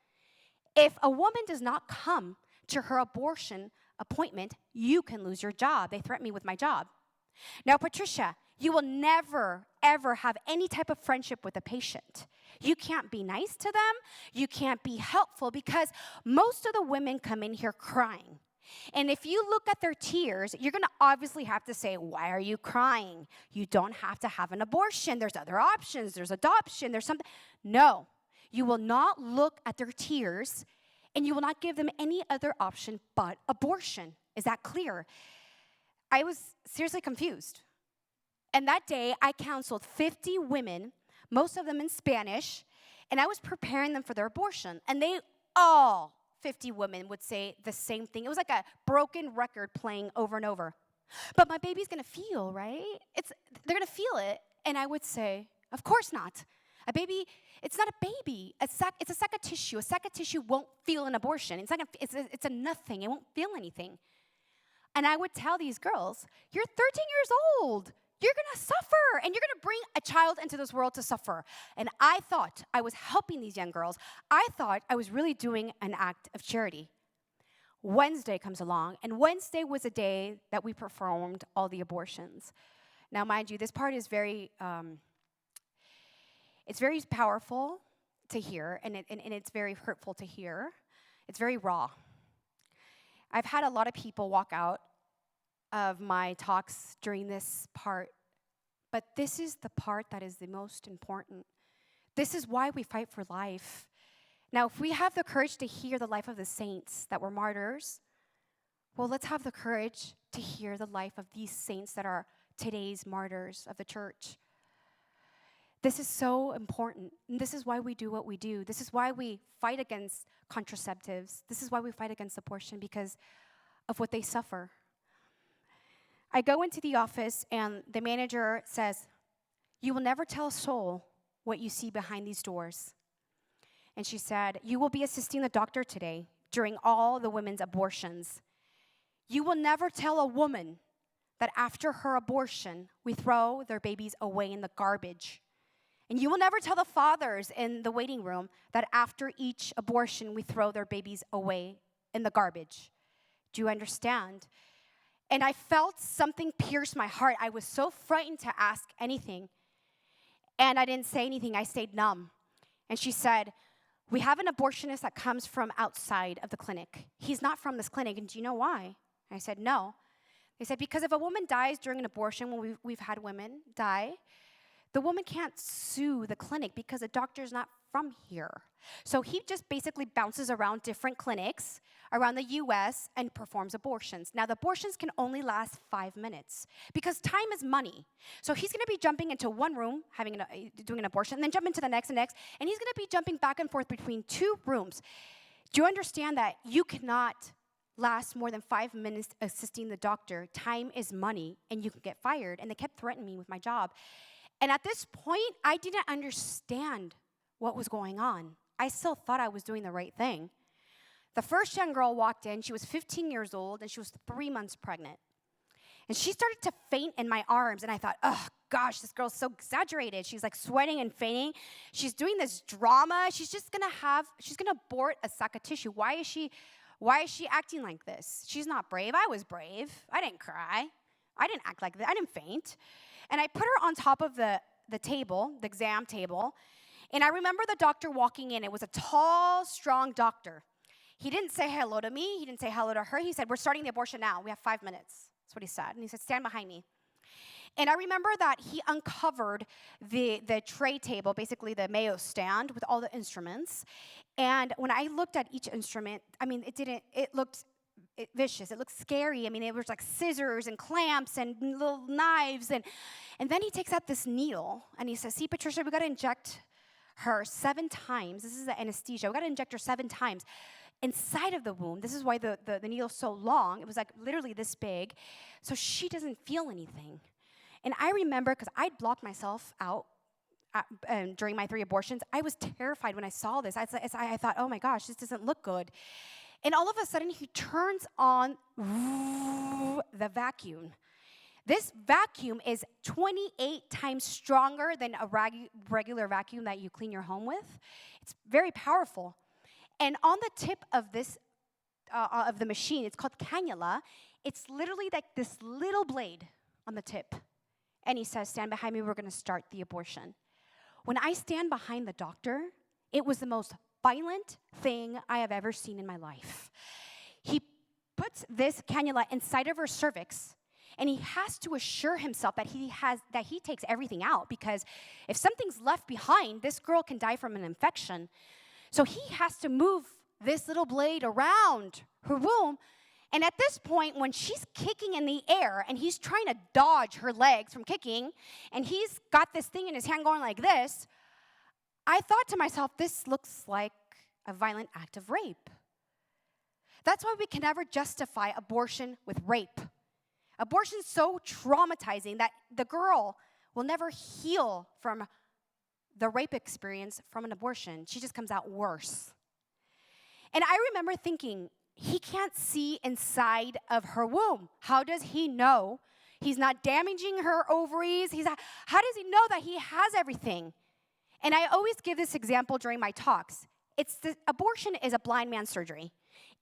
If a woman does not come to her abortion appointment, you can lose your job. They threatened me with my job. Now, Patricia, you will never, ever have any type of friendship with a patient. You can't be nice to them. You can't be helpful because most of the women come in here crying. And if you look at their tears, you're going to obviously have to say, why are you crying? You don't have to have an abortion. There's other options. There's adoption. There's something. No, you will not look at their tears, and you will not give them any other option but abortion. Is that clear? I was seriously confused. And that day, I counseled 50 women, most of them in Spanish, and I was preparing them for their abortion. And they all, 50 women, would say the same thing. It was like a broken record playing over and over. But my baby's going to feel, right? They're going to feel it. And I would say, of course not. A baby, it's not a baby. It's a sack of tissue. A sack of tissue won't feel an abortion. It's a nothing. It won't feel anything. And I would tell these girls, you're 13 years old. You're going to suffer, and you're going to bring a child into this world to suffer. And I thought I was helping these young girls. I thought I was really doing an act of charity. Wednesday comes along, and Wednesday was a day that we performed all the abortions. Now, mind you, this part is it's very powerful to hear, and it's very hurtful to hear. It's very raw. I've had a lot of people walk out of my talks during this part, but this is the part that is the most important. This is why we fight for life. Now, if we have the courage to hear the life of the saints that were martyrs, well, let's have the courage to hear the life of these saints that are today's martyrs of the church. This is so important, and this is why we do what we do. This is why we fight against contraceptives. This is why we fight against abortion, because of what they suffer. I go into the office, and the manager says, you will never tell a soul what you see behind these doors. And she said, you will be assisting the doctor today during all the women's abortions. You will never tell a woman that after her abortion, we throw their babies away in the garbage. And you will never tell the fathers in the waiting room that after each abortion, we throw their babies away in the garbage. Do you understand? And I felt something pierce my heart. I was so frightened to ask anything. And I didn't say anything. I stayed numb. And she said, we have an abortionist that comes from outside of the clinic. He's not from this clinic. And do you know why? I said, no. They said, because if a woman dies during an abortion, when we've had women die, the woman can't sue the clinic because the doctor's not from here. So he just basically bounces around different clinics around the U.S. and performs abortions. Now, the abortions can only last 5 minutes because time is money. So he's going to be jumping into one room, doing an abortion, and then jump into the next and next, and he's going to be jumping back and forth between 2 rooms. Do you understand that you cannot last more than 5 minutes assisting the doctor? Time is money, and you can get fired. And they kept threatening me with my job. And at this point, I didn't understand what was going on. I still thought I was doing the right thing. The first young girl walked in. She was 15 years old, and she was 3 months pregnant. And she started to faint in my arms, and I thought, oh, gosh, this girl's so exaggerated. She's like sweating and fainting. She's doing this drama. She's gonna abort a sack of tissue. Why is she acting like this? She's not brave. I was brave. I didn't cry. I didn't act like that. I didn't faint. And I put her on top of the table, the exam table, and I remember the doctor walking in. It was a tall, strong doctor. He didn't say hello to me. He didn't say hello to her. He said, we're starting the abortion now. We have 5 minutes. That's what he said. And he said, stand behind me. And I remember that he uncovered the tray table, basically the Mayo stand with all the instruments. And when I looked at each instrument, I mean, it looked vicious. It looked scary. I mean, it was like scissors and clamps and little knives. And then he takes out this needle and he says, see, Patricia, we got to inject her 7 times. This is the anesthesia. We got to inject her 7 times inside of the womb. This is why the needle's so long. It was like literally this big. So she doesn't feel anything. And I remember, because I'd blocked myself out during my 3 abortions, I was terrified when I saw this. I thought, oh my gosh, this doesn't look good. And all of a sudden, he turns on the vacuum. This vacuum is 28 times stronger than a regular vacuum that you clean your home with. It's very powerful. And on the tip of this, of the machine, it's called cannula. It's literally like this little blade on the tip. And he says, stand behind me, we're going to start the abortion. When I stand behind the doctor, it was the most violent thing I have ever seen in my life. He puts this cannula inside of her cervix, and he has to assure himself that he takes everything out, because if something's left behind, this girl can die from an infection. So he has to move this little blade around her womb. And at this point, when she's kicking in the air and he's trying to dodge her legs from kicking, and he's got this thing in his hand going like this, I thought to myself, this looks like a violent act of rape. That's why we can never justify abortion with rape. Abortion's so traumatizing that the girl will never heal from the rape experience from an abortion. She just comes out worse. And I remember thinking, he can't see inside of her womb. How does he know he's not damaging her ovaries? How does he know that he has everything? And I always give this example during my talks. Abortion is a blind man's surgery.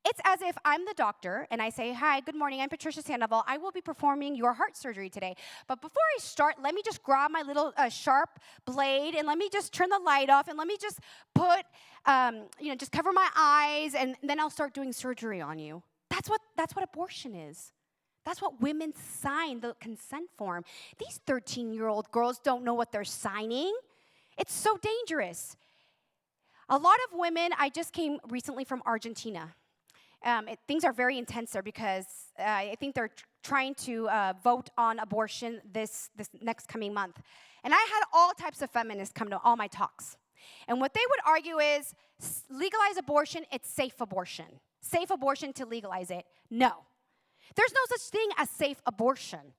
It's as if I'm the doctor and I say, hi, good morning, I'm Patricia Sandoval. I will be performing your heart surgery today. But before I start, let me just grab my little sharp blade and let me just turn the light off and let me just put, just cover my eyes, and then I'll start doing surgery on you. That's what abortion is. That's what women sign, the consent form. These 13-year-old girls don't know what they're signing. It's so dangerous. A lot of women, I just came recently from Argentina. Things are very intense there because I think they're trying to vote on abortion this next coming month. And I had all types of feminists come to all my talks. And what they would argue is, legalize abortion, it's safe abortion. Safe abortion to legalize it. No. There's no such thing as safe abortion.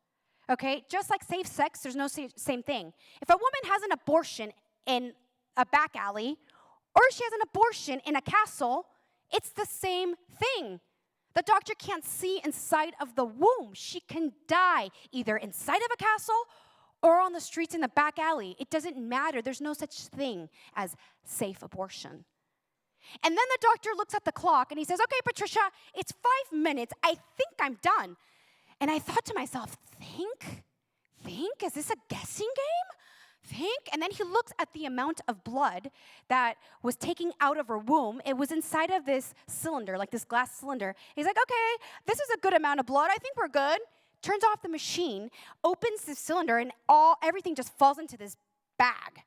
Okay? Just like safe sex, there's no same thing. If a woman has an abortion in a back alley, or she has an abortion in a castle, it's the same thing. The doctor can't see inside of the womb. She can die either inside of a castle or on the streets in the back alley. It doesn't matter. There's no such thing as safe abortion. And then the doctor looks at the clock and he says, okay, Patricia, it's 5 minutes. I think I'm done. And I thought to myself, think? Is this a guessing game? And then he looks at the amount of blood that was taken out of her womb. It was inside of this cylinder, like this glass cylinder. He's like, okay, this is a good amount of blood. I think we're good. Turns off the machine, opens the cylinder, and everything just falls into this bag.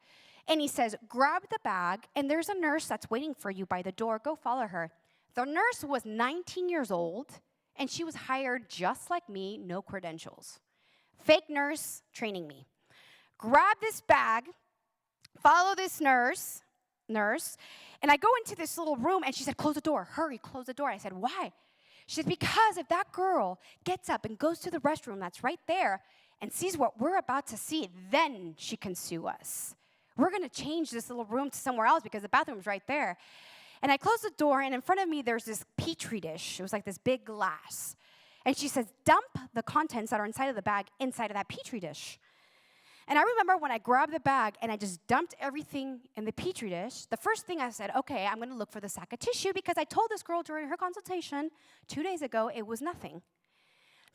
And he says, grab the bag, and there's a nurse that's waiting for you by the door. Go follow her. The nurse was 19 years old, and she was hired just like me, no credentials. Fake nurse training me. Grab this bag, follow this nurse, and I go into this little room, and she said, close the door, hurry, close the door. I said, why? She said, because if that girl gets up and goes to the restroom that's right there and sees what we're about to see, then she can sue us. We're going to change this little room to somewhere else because the bathroom's right there. And I closed the door, and in front of me, there's this Petri dish. It was like this big glass. And she says, dump the contents that are inside of the bag inside of that Petri dish. And I remember when I grabbed the bag and I just dumped everything in the Petri dish, the first thing I said, okay, I'm going to look for the sack of tissue, because I told this girl during her consultation 2 days ago it was nothing.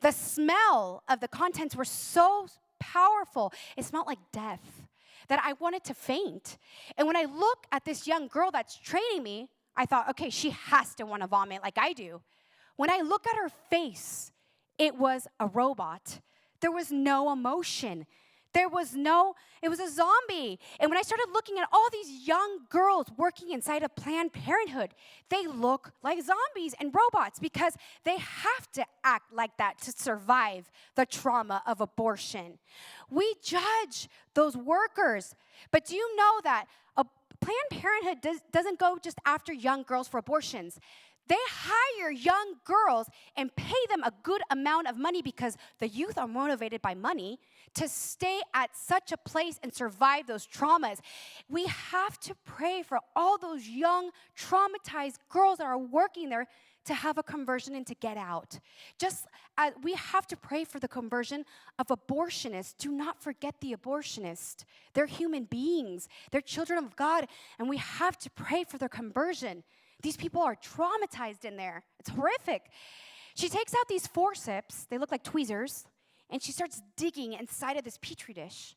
The smell of the contents were so powerful. It smelled like death that I wanted to faint. And when I look at this young girl that's training me, I thought, okay, she has to want to vomit like I do. When I look at her face, it was a robot. There was no emotion. It was a zombie. And when I started looking at all these young girls working inside of Planned Parenthood, they look like zombies and robots because they have to act like that to survive the trauma of abortion. We judge those workers. But do you know that Planned Parenthood doesn't go just after young girls for abortions? They hire young girls and pay them a good amount of money because the youth are motivated by money to stay at such a place and survive those traumas. We have to pray for all those young, traumatized girls that are working there to have a conversion and to get out. Just as we have to pray for the conversion of abortionists. Do not forget the abortionists. They're human beings. They're children of God, and we have to pray for their conversion. These people are traumatized in there. It's horrific. She takes out these forceps, they look like tweezers, and she starts digging inside of this petri dish.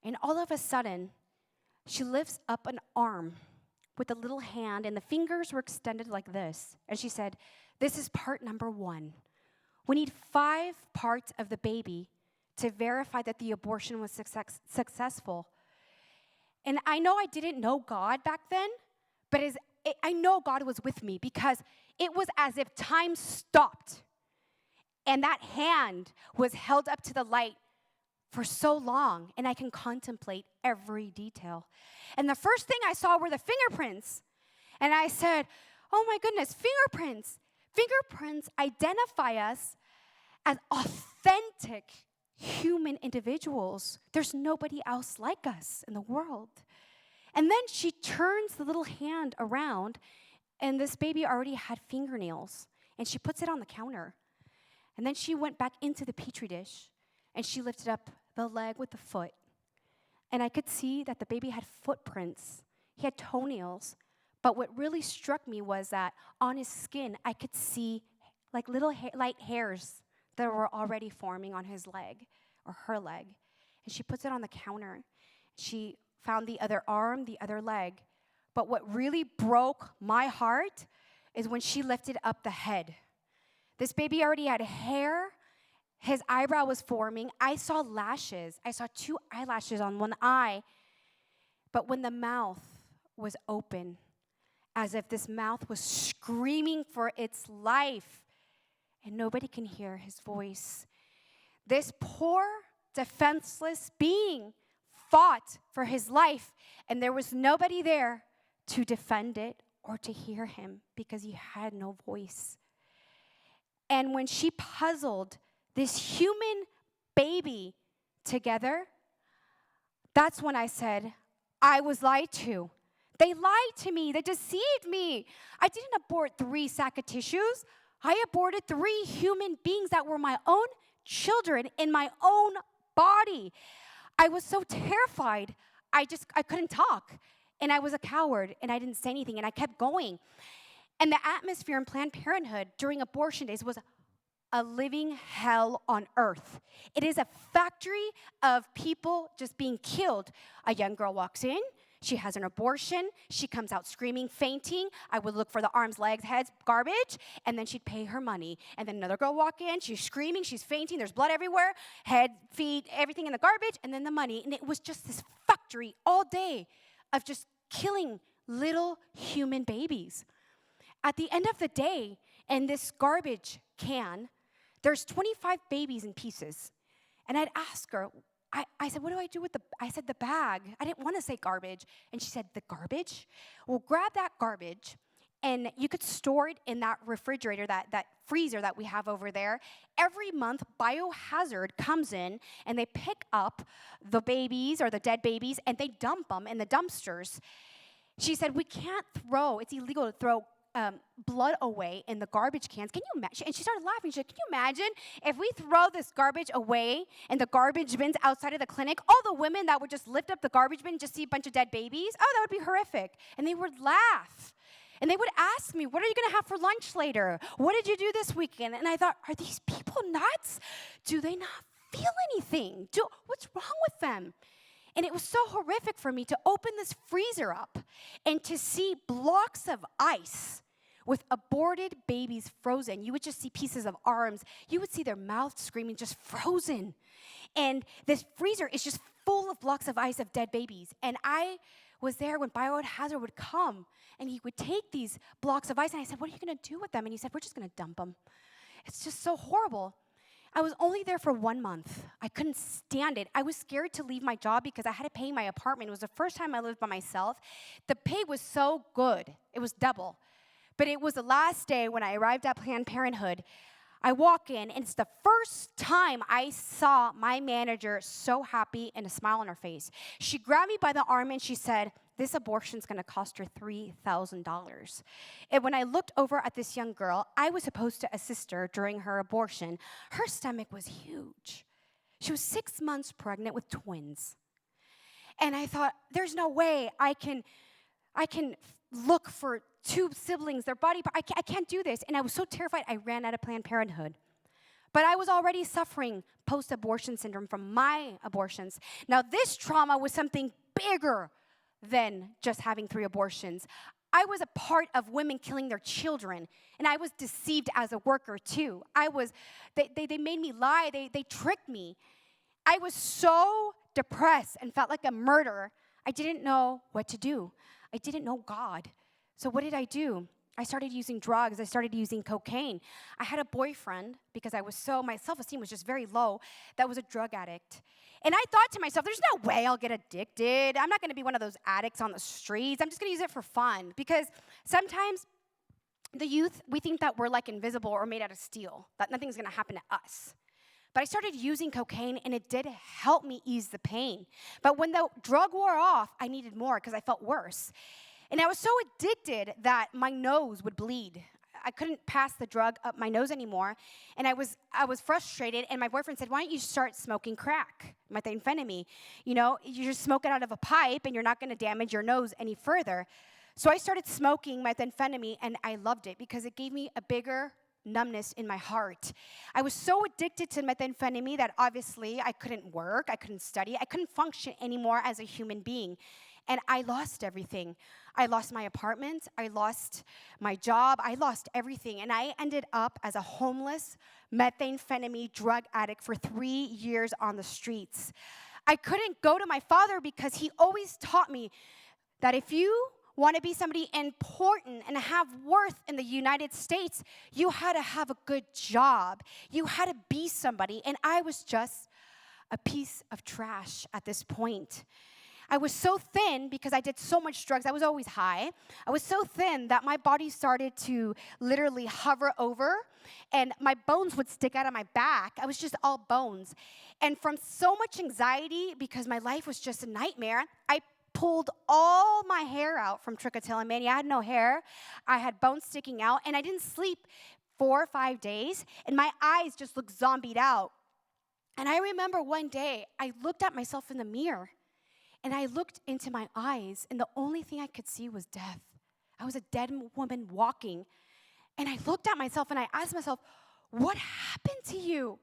And all of a sudden, she lifts up an arm with a little hand, and the fingers were extended like this. And she said, "This is part number 1. We need 5 parts of the baby to verify that the abortion was successful." And I know I didn't know God back then, but I know God was with me because it was as if time stopped and that hand was held up to the light for so long, and I can contemplate every detail. And the first thing I saw were the fingerprints. And I said, oh my goodness, fingerprints. Fingerprints identify us as authentic human individuals. There's nobody else like us in the world. And then she turns the little hand around, and this baby already had fingernails, and she puts it on the counter. And then she went back into the petri dish, and she lifted up the leg with the foot. And I could see that the baby had footprints. He had toenails. But what really struck me was that on his skin, I could see like little light hairs that were already forming on his leg or her leg. And she puts it on the counter. She found the other arm, the other leg. But what really broke my heart is when she lifted up the head. This baby already had hair. His eyebrow was forming. I saw lashes. I saw 2 eyelashes on one eye. But when the mouth was open, as if this mouth was screaming for its life, and nobody can hear his voice, this poor, defenseless being fought for his life, and there was nobody there to defend it or to hear him because he had no voice. And when she puzzled this human baby together, that's when I said, I was lied to. They lied to me. They deceived me. I didn't abort 3 sack of tissues. I aborted 3 human beings that were my own children in my own body. I was so terrified, I couldn't talk. And I was a coward, and I didn't say anything, and I kept going. And the atmosphere in Planned Parenthood during abortion days was a living hell on earth. It is a factory of people just being killed. A young girl walks in. She has an abortion. She comes out screaming, fainting. I would look for the arms, legs, heads, garbage, and then she'd pay her money. And then another girl walk in. She's screaming. She's fainting. There's blood everywhere. Head, feet, everything in the garbage, and then the money. And it was just this factory all day of just killing little human babies. At the end of the day, in this garbage can, there's 25 babies in pieces. And I'd ask her, I said, what do I do with the bag? I didn't want to say garbage. And she said, the garbage? Well, grab that garbage, and you could store it in that refrigerator, that freezer that we have over there. Every month, Biohazard comes in, and they pick up the babies or the dead babies, and they dump them in the dumpsters. She said, we can't throw, it's illegal to throw blood away in the garbage cans. Can you imagine? And she started laughing. She said, can you imagine if we throw this garbage away in the garbage bins outside of the clinic, all the women that would just lift up the garbage bin and just see a bunch of dead babies? Oh, that would be horrific. And they would laugh. And they would ask me, what are you going to have for lunch later? What did you do this weekend? And I thought, are these people nuts? Do they not feel anything? What's wrong with them? And it was so horrific for me to open this freezer up and to see blocks of ice with aborted babies frozen. You would just see pieces of arms. You would see their mouths screaming, just frozen. And this freezer is just full of blocks of ice of dead babies. And I was there when Biohazard would come, and he would take these blocks of ice, and I said, what are you going to do with them? And he said, we're just going to dump them. It's just so horrible. I was only there for 1 month. I couldn't stand it. I was scared to leave my job because I had to pay my apartment. It was the first time I lived by myself. The pay was so good. It was double. But it was the last day when I arrived at Planned Parenthood. I walk in, and it's the first time I saw my manager so happy and a smile on her face. She grabbed me by the arm, and she said, this abortion's going to cost her $3,000. And when I looked over at this young girl, I was supposed to assist her during her abortion. Her stomach was huge. She was 6 months pregnant with twins. And I thought, there's no way I can look for two siblings, their body part. I can't do this. And I was so terrified, I ran out of Planned Parenthood. But I was already suffering post-abortion syndrome from my abortions. Now, this trauma was something bigger than just having 3 abortions. I was a part of women killing their children, and I was deceived as a worker too. They made me lie, they tricked me. I was so depressed and felt like a murderer. I didn't know what to do. I didn't know God. So what did I do? I started using drugs. I started using cocaine. I had a boyfriend because my self-esteem was just very low, that was a drug addict. And I thought to myself, there's no way I'll get addicted. I'm not going to be one of those addicts on the streets. I'm just going to use it for fun. Because sometimes the youth, we think that we're like invisible or made out of steel, that nothing's going to happen to us. But I started using cocaine, and it did help me ease the pain. But when the drug wore off, I needed more because I felt worse. And I was so addicted that my nose would bleed. I couldn't pass the drug up my nose anymore. And I was frustrated, and my boyfriend said, why don't you start smoking crack, methamphetamine? You know, you just smoke it out of a pipe, and you're not going to damage your nose any further. So I started smoking methamphetamine, and I loved it because it gave me a bigger numbness in my heart. I was so addicted to methamphetamine that obviously I couldn't work, I couldn't study, I couldn't function anymore as a human being. And I lost everything. I lost my apartment, I lost my job, I lost everything. And I ended up as a homeless methamphetamine drug addict for 3 years on the streets. I couldn't go to my father because he always taught me that if you want to be somebody important and have worth in the United States, you had to have a good job. You had to be somebody. And I was just a piece of trash at this point. I was so thin because I did so much drugs. I was always high. I was so thin that my body started to literally hover over, and my bones would stick out of my back. I was just all bones. And from so much anxiety, because my life was just a nightmare, I pulled all my hair out from trichotillomania. I had no hair. I had bones sticking out, and I didn't sleep 4 or 5 days, and my eyes just looked zombied out. And I remember one day, I looked at myself in the mirror, and I looked into my eyes, and the only thing I could see was death. I was a dead woman walking. And I looked at myself, and I asked myself, what happened to you?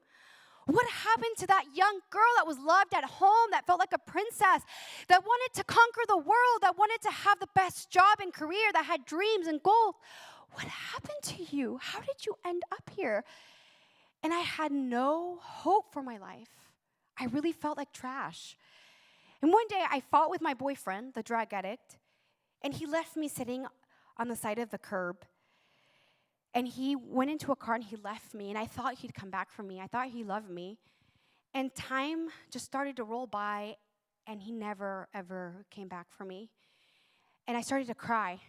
What happened to that young girl that was loved at home, that felt like a princess, that wanted to conquer the world, that wanted to have the best job and career, that had dreams and goals? What happened to you? How did you end up here? And I had no hope for my life. I really felt like trash. And one day I fought with my boyfriend, the drug addict, and he left me sitting on the side of the curb. And he went into a car and he left me, and I thought he'd come back for me. I thought he loved me. And time just started to roll by, and he never, ever came back for me. And I started to cry.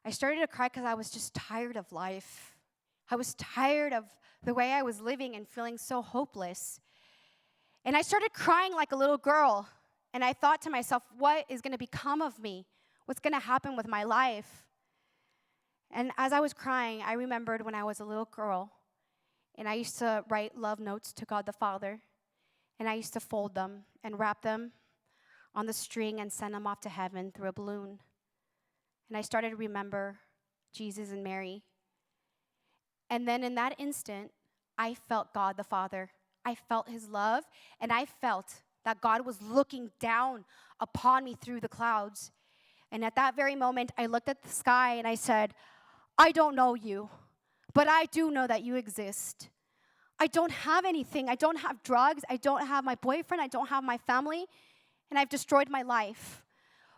I started to cry because I was just tired of life. I was tired of the way I was living and feeling so hopeless. And I started crying like a little girl. And I thought to myself, what is going to become of me? What's going to happen with my life? And as I was crying, I remembered when I was a little girl, and I used to write love notes to God the Father, and I used to fold them and wrap them on the string and send them off to heaven through a balloon. And I started to remember Jesus and Mary. And then in that instant, I felt God the Father. I felt his love, and I felt that God was looking down upon me through the clouds. And at that very moment, I looked at the sky and I said, I don't know you, but I do know that you exist. I don't have anything. I don't have drugs. I don't have my boyfriend. I don't have my family. And I've destroyed my life.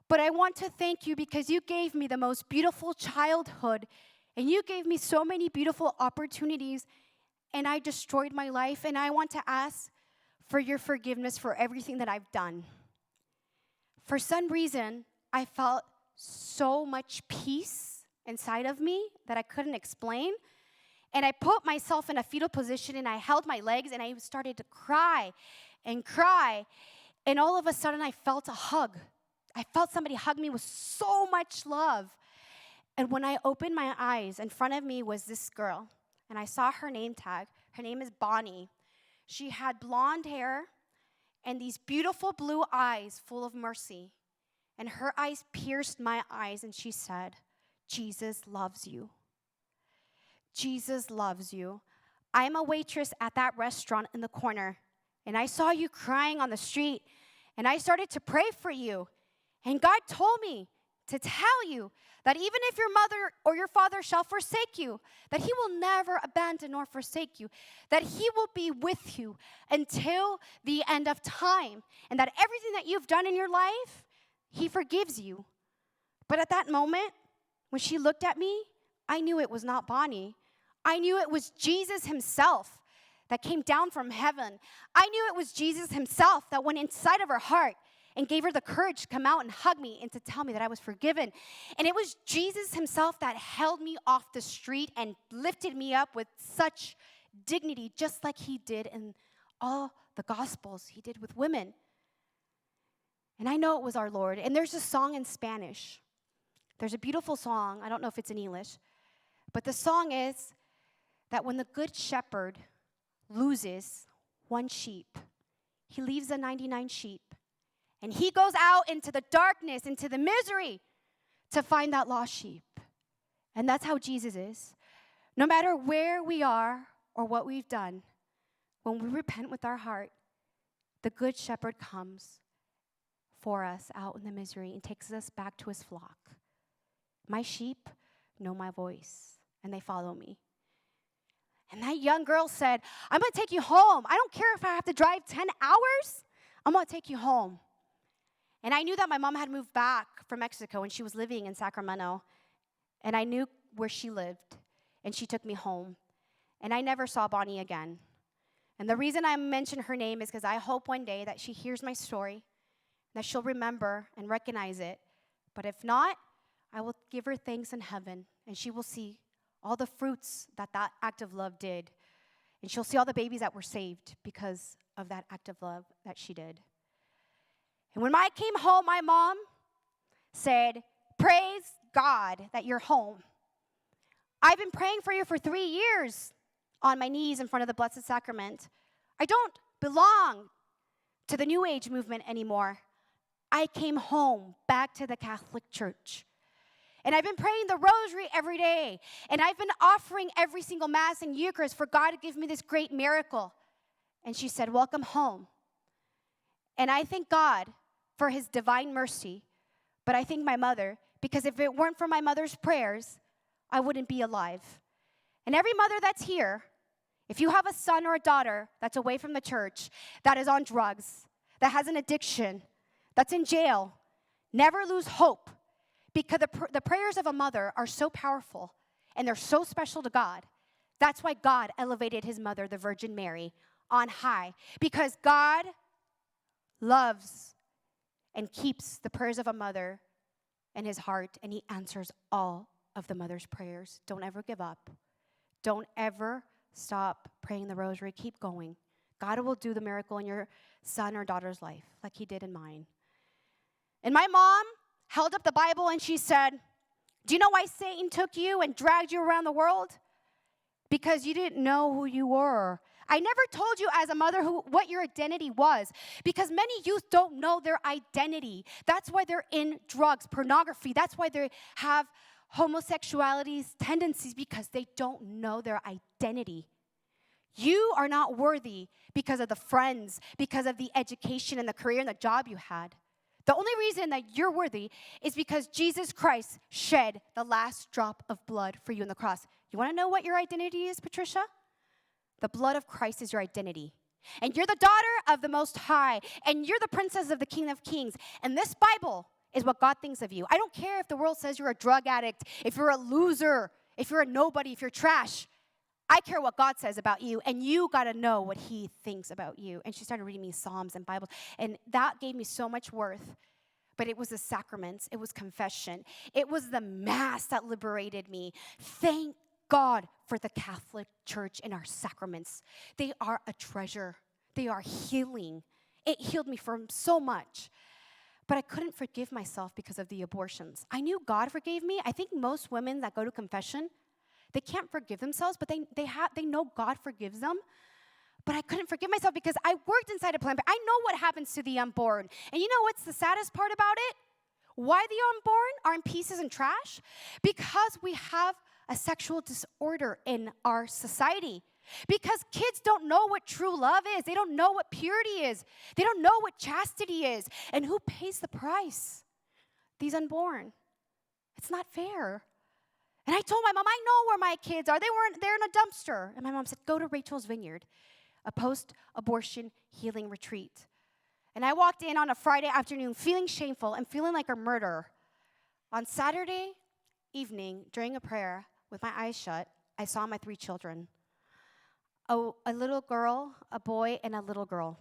But I want to thank you because you gave me the most beautiful childhood. And you gave me so many beautiful opportunities. And I destroyed my life. And I want to ask for your forgiveness for everything that I've done. For some reason, I felt so much peace inside of me that I couldn't explain. And I put myself in a fetal position and I held my legs and I started to cry and cry. And all of a sudden I felt a hug. I felt somebody hug me with so much love. And when I opened my eyes, in front of me was this girl. And I saw her name tag. Her name is Bonnie. She had blonde hair and these beautiful blue eyes full of mercy. And her eyes pierced my eyes and she said, Jesus loves you. Jesus loves you. I'm a waitress at that restaurant in the corner, and I saw you crying on the street, and I started to pray for you. And God told me to tell you that even if your mother or your father shall forsake you, that he will never abandon or forsake you, that he will be with you until the end of time, and that everything that you've done in your life, he forgives you. But at that moment, when she looked at me, I knew it was not Bonnie. I knew it was Jesus himself that came down from heaven. I knew it was Jesus himself that went inside of her heart and gave her the courage to come out and hug me and to tell me that I was forgiven. And it was Jesus himself that held me off the street and lifted me up with such dignity, just like he did in all the Gospels he did with women. And I know it was our Lord. And there's a song in Spanish. There's a beautiful song. I don't know if it's in English. But the song is that when the good shepherd loses one sheep, he leaves the 99 sheep. And he goes out into the darkness, into the misery to find that lost sheep. And that's how Jesus is. No matter where we are or what we've done, when we repent with our heart, the good shepherd comes for us out in the misery and takes us back to his flock. My sheep know my voice, and they follow me. And that young girl said, I'm going to take you home. I don't care if I have to drive 10 hours. I'm going to take you home. And I knew that my mom had moved back from Mexico, and she was living in Sacramento. And I knew where she lived, and she took me home. And I never saw Bonnie again. And the reason I mention her name is because I hope one day that she hears my story, that she'll remember and recognize it. But if not, I will give her thanks in heaven, and she will see all the fruits that that act of love did. And she'll see all the babies that were saved because of that act of love that she did. And when I came home, my mom said, praise God that you're home. I've been praying for you for 3 years on my knees in front of the Blessed Sacrament. I don't belong to the New Age movement anymore. I came home back to the Catholic Church. And I've been praying the rosary every day. And I've been offering every single Mass and Eucharist for God to give me this great miracle. And she said, welcome home. And I thank God for his divine mercy. But I thank my mother, because if it weren't for my mother's prayers, I wouldn't be alive. And every mother that's here, if you have a son or a daughter that's away from the church, that is on drugs, that has an addiction, that's in jail, never lose hope. Because the prayers of a mother are so powerful and they're so special to God. That's why God elevated his mother, the Virgin Mary, on high. Because God loves and keeps the prayers of a mother in his heart, and he answers all of the mother's prayers. Don't ever give up. Don't ever stop praying the rosary. Keep going. God will do the miracle in your son or daughter's life like he did in mine. And my mom held up the Bible and she said, do you know why Satan took you and dragged you around the world? Because you didn't know who you were. I never told you as a mother what your identity was, because many youth don't know their identity. That's why they're in drugs, pornography. That's why they have homosexuality's tendencies, because they don't know their identity. You are not worthy because of the friends, because of the education and the career and the job you had. The only reason that you're worthy is because Jesus Christ shed the last drop of blood for you on the cross. You want to know what your identity is, Patricia? The blood of Christ is your identity. And you're the daughter of the Most High. And you're the princess of the King of Kings. And this Bible is what God thinks of you. I don't care if the world says you're a drug addict, if you're a loser, if you're a nobody, if you're trash. I care what God says about you, and you got to know what he thinks about you. And she started reading me Psalms and Bibles, and that gave me so much worth. But it was the sacraments. It was confession. It was the Mass that liberated me. Thank God for the Catholic Church and our sacraments. They are a treasure. They are healing. It healed me from so much. But I couldn't forgive myself because of the abortions. I knew God forgave me. I think most women that go to confession, they can't forgive themselves, but they know God forgives them. But I couldn't forgive myself because I worked inside a Planned Parenthood. I know what happens to the unborn. And you know what's the saddest part about it? Why the unborn are in pieces and trash? Because we have a sexual disorder in our society. Because kids don't know what true love is. They don't know what purity is. They don't know what chastity is. And who pays the price? These unborn. It's not fair. And I told my mom, I know where my kids are. They're in a dumpster. And my mom said, go to Rachel's Vineyard, a post-abortion healing retreat. And I walked in on a Friday afternoon feeling shameful and feeling like a murderer. On Saturday evening, during a prayer, with my eyes shut, I saw my 3 children. A little girl, a boy, and a little girl.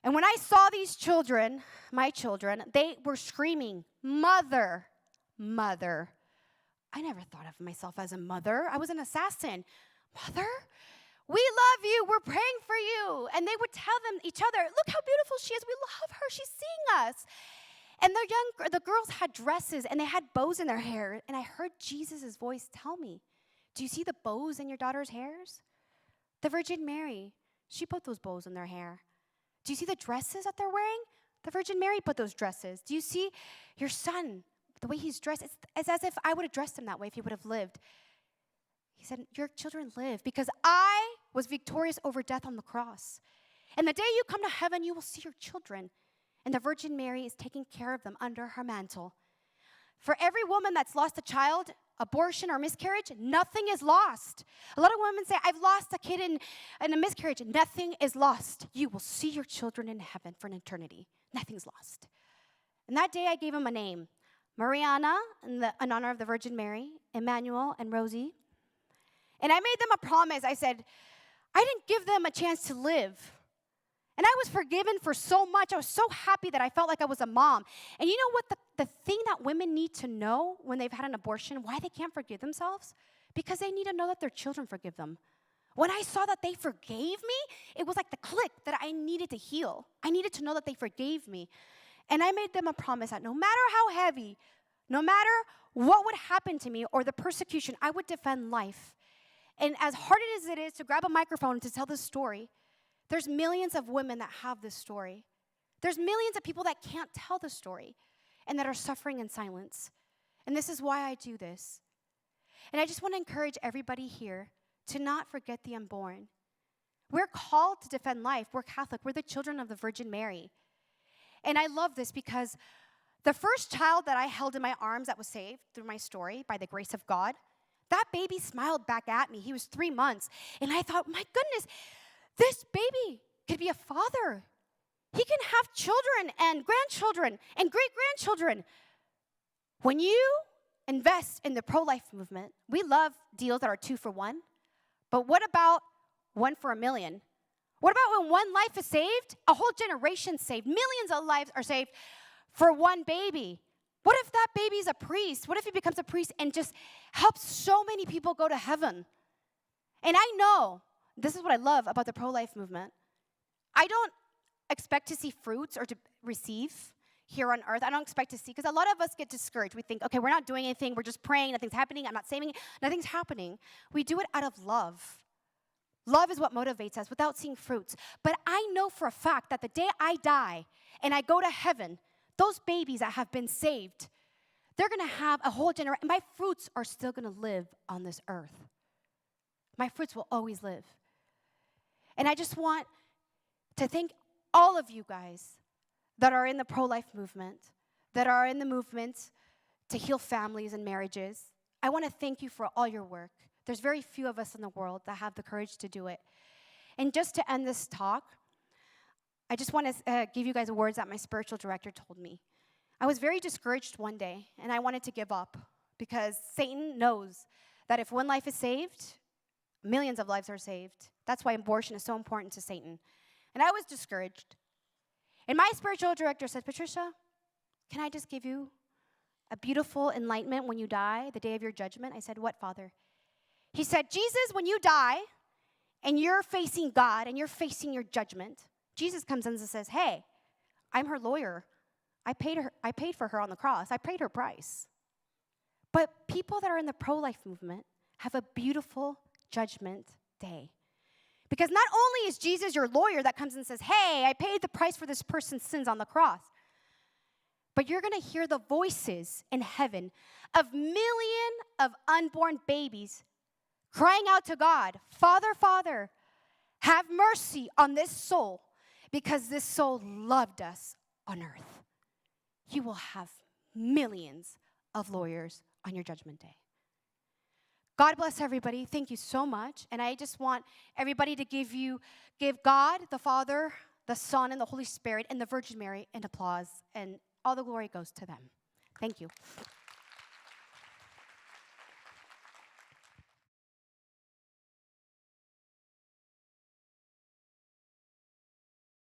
And when I saw these children, my children, they were screaming, "Mother, mother." I never thought of myself as a mother. I was an assassin. Mother, we love you. We're praying for you. And they would tell them each other, look how beautiful she is. We love her. She's seeing us. And the girls had dresses and they had bows in their hair. And I heard Jesus' voice tell me, do you see the bows in your daughter's hairs? The Virgin Mary, she put those bows in their hair. Do you see the dresses that they're wearing? The Virgin Mary put those dresses. Do you see your son, the way he's dressed? It's as if I would have dressed him that way if he would have lived. He said, your children live because I was victorious over death on the cross. And the day you come to heaven, you will see your children. And the Virgin Mary is taking care of them under her mantle. For every woman that's lost a child, abortion or miscarriage, nothing is lost. A lot of women say, I've lost a kid in a miscarriage. Nothing is lost. You will see your children in heaven for an eternity. Nothing's lost. And that day I gave them a name. Mariana, in honor of the Virgin Mary, Emmanuel, and Rosie. And I made them a promise. I said, I didn't give them a chance to live. And I was forgiven for so much. I was so happy that I felt like I was a mom. And you know what the thing that women need to know when they've had an abortion, why they can't forgive themselves? Because they need to know that their children forgive them. When I saw that they forgave me, it was like the click that I needed to heal. I needed to know that they forgave me. And I made them a promise that no matter how heavy, no matter what would happen to me or the persecution, I would defend life. And as hard as it is to grab a microphone and to tell this story, there's millions of women that have this story. There's millions of people that can't tell the story and that are suffering in silence. And this is why I do this. And I just want to encourage everybody here to not forget the unborn. We're called to defend life. We're Catholic. We're the children of the Virgin Mary. And I love this because the first child that I held in my arms that was saved through my story by the grace of God, that baby smiled back at me. He was 3 months. And I thought, my goodness, this baby could be a father. He can have children and grandchildren and great-grandchildren. When you invest in the pro-life movement, we love deals that are 2 for 1. But what about 1 for a million? What about when one life is saved, a whole generation's saved, millions of lives are saved for one baby? What if that baby's a priest? What if he becomes a priest and just helps so many people go to heaven? And I know, this is what I love about the pro-life movement. I don't expect to see fruits or to receive here on earth. I don't expect to see, because a lot of us get discouraged. We think, okay, we're not doing anything. We're just praying. Nothing's happening. I'm not saving. Nothing's happening. We do it out of love. Love is what motivates us without seeing fruits. But I know for a fact that the day I die and I go to heaven, those babies that have been saved, they're going to have a whole generation. My fruits are still going to live on this earth. My fruits will always live. And I just want to thank all of you guys that are in the pro-life movement, that are in the movement to heal families and marriages, I want to thank you for all your work. There's very few of us in the world that have the courage to do it. And just to end this talk, I just want to give you guys words that my spiritual director told me. I was very discouraged one day, and I wanted to give up because Satan knows that if one life is saved, millions of lives are saved. That's why abortion is so important to Satan. And I was discouraged. And my spiritual director said, Patricia, can I just give you a beautiful enlightenment when you die, the day of your judgment? I said, what, Father? He said, Jesus, when you die and you're facing God and you're facing your judgment, Jesus comes in and says, hey, I'm her lawyer. I paid for her on the cross. I paid her price. But people that are in the pro-life movement have a beautiful judgment day. Because not only is Jesus your lawyer that comes and says, hey, I paid the price for this person's sins on the cross, but you're going to hear the voices in heaven of millions of unborn babies crying out to God, Father, Father, have mercy on this soul because this soul loved us on earth. You will have millions of lawyers on your judgment day. God bless everybody. Thank you so much. And I just want everybody to give God, the Father, the Son, and the Holy Spirit, and the Virgin Mary an applause. And all the glory goes to them. Thank you.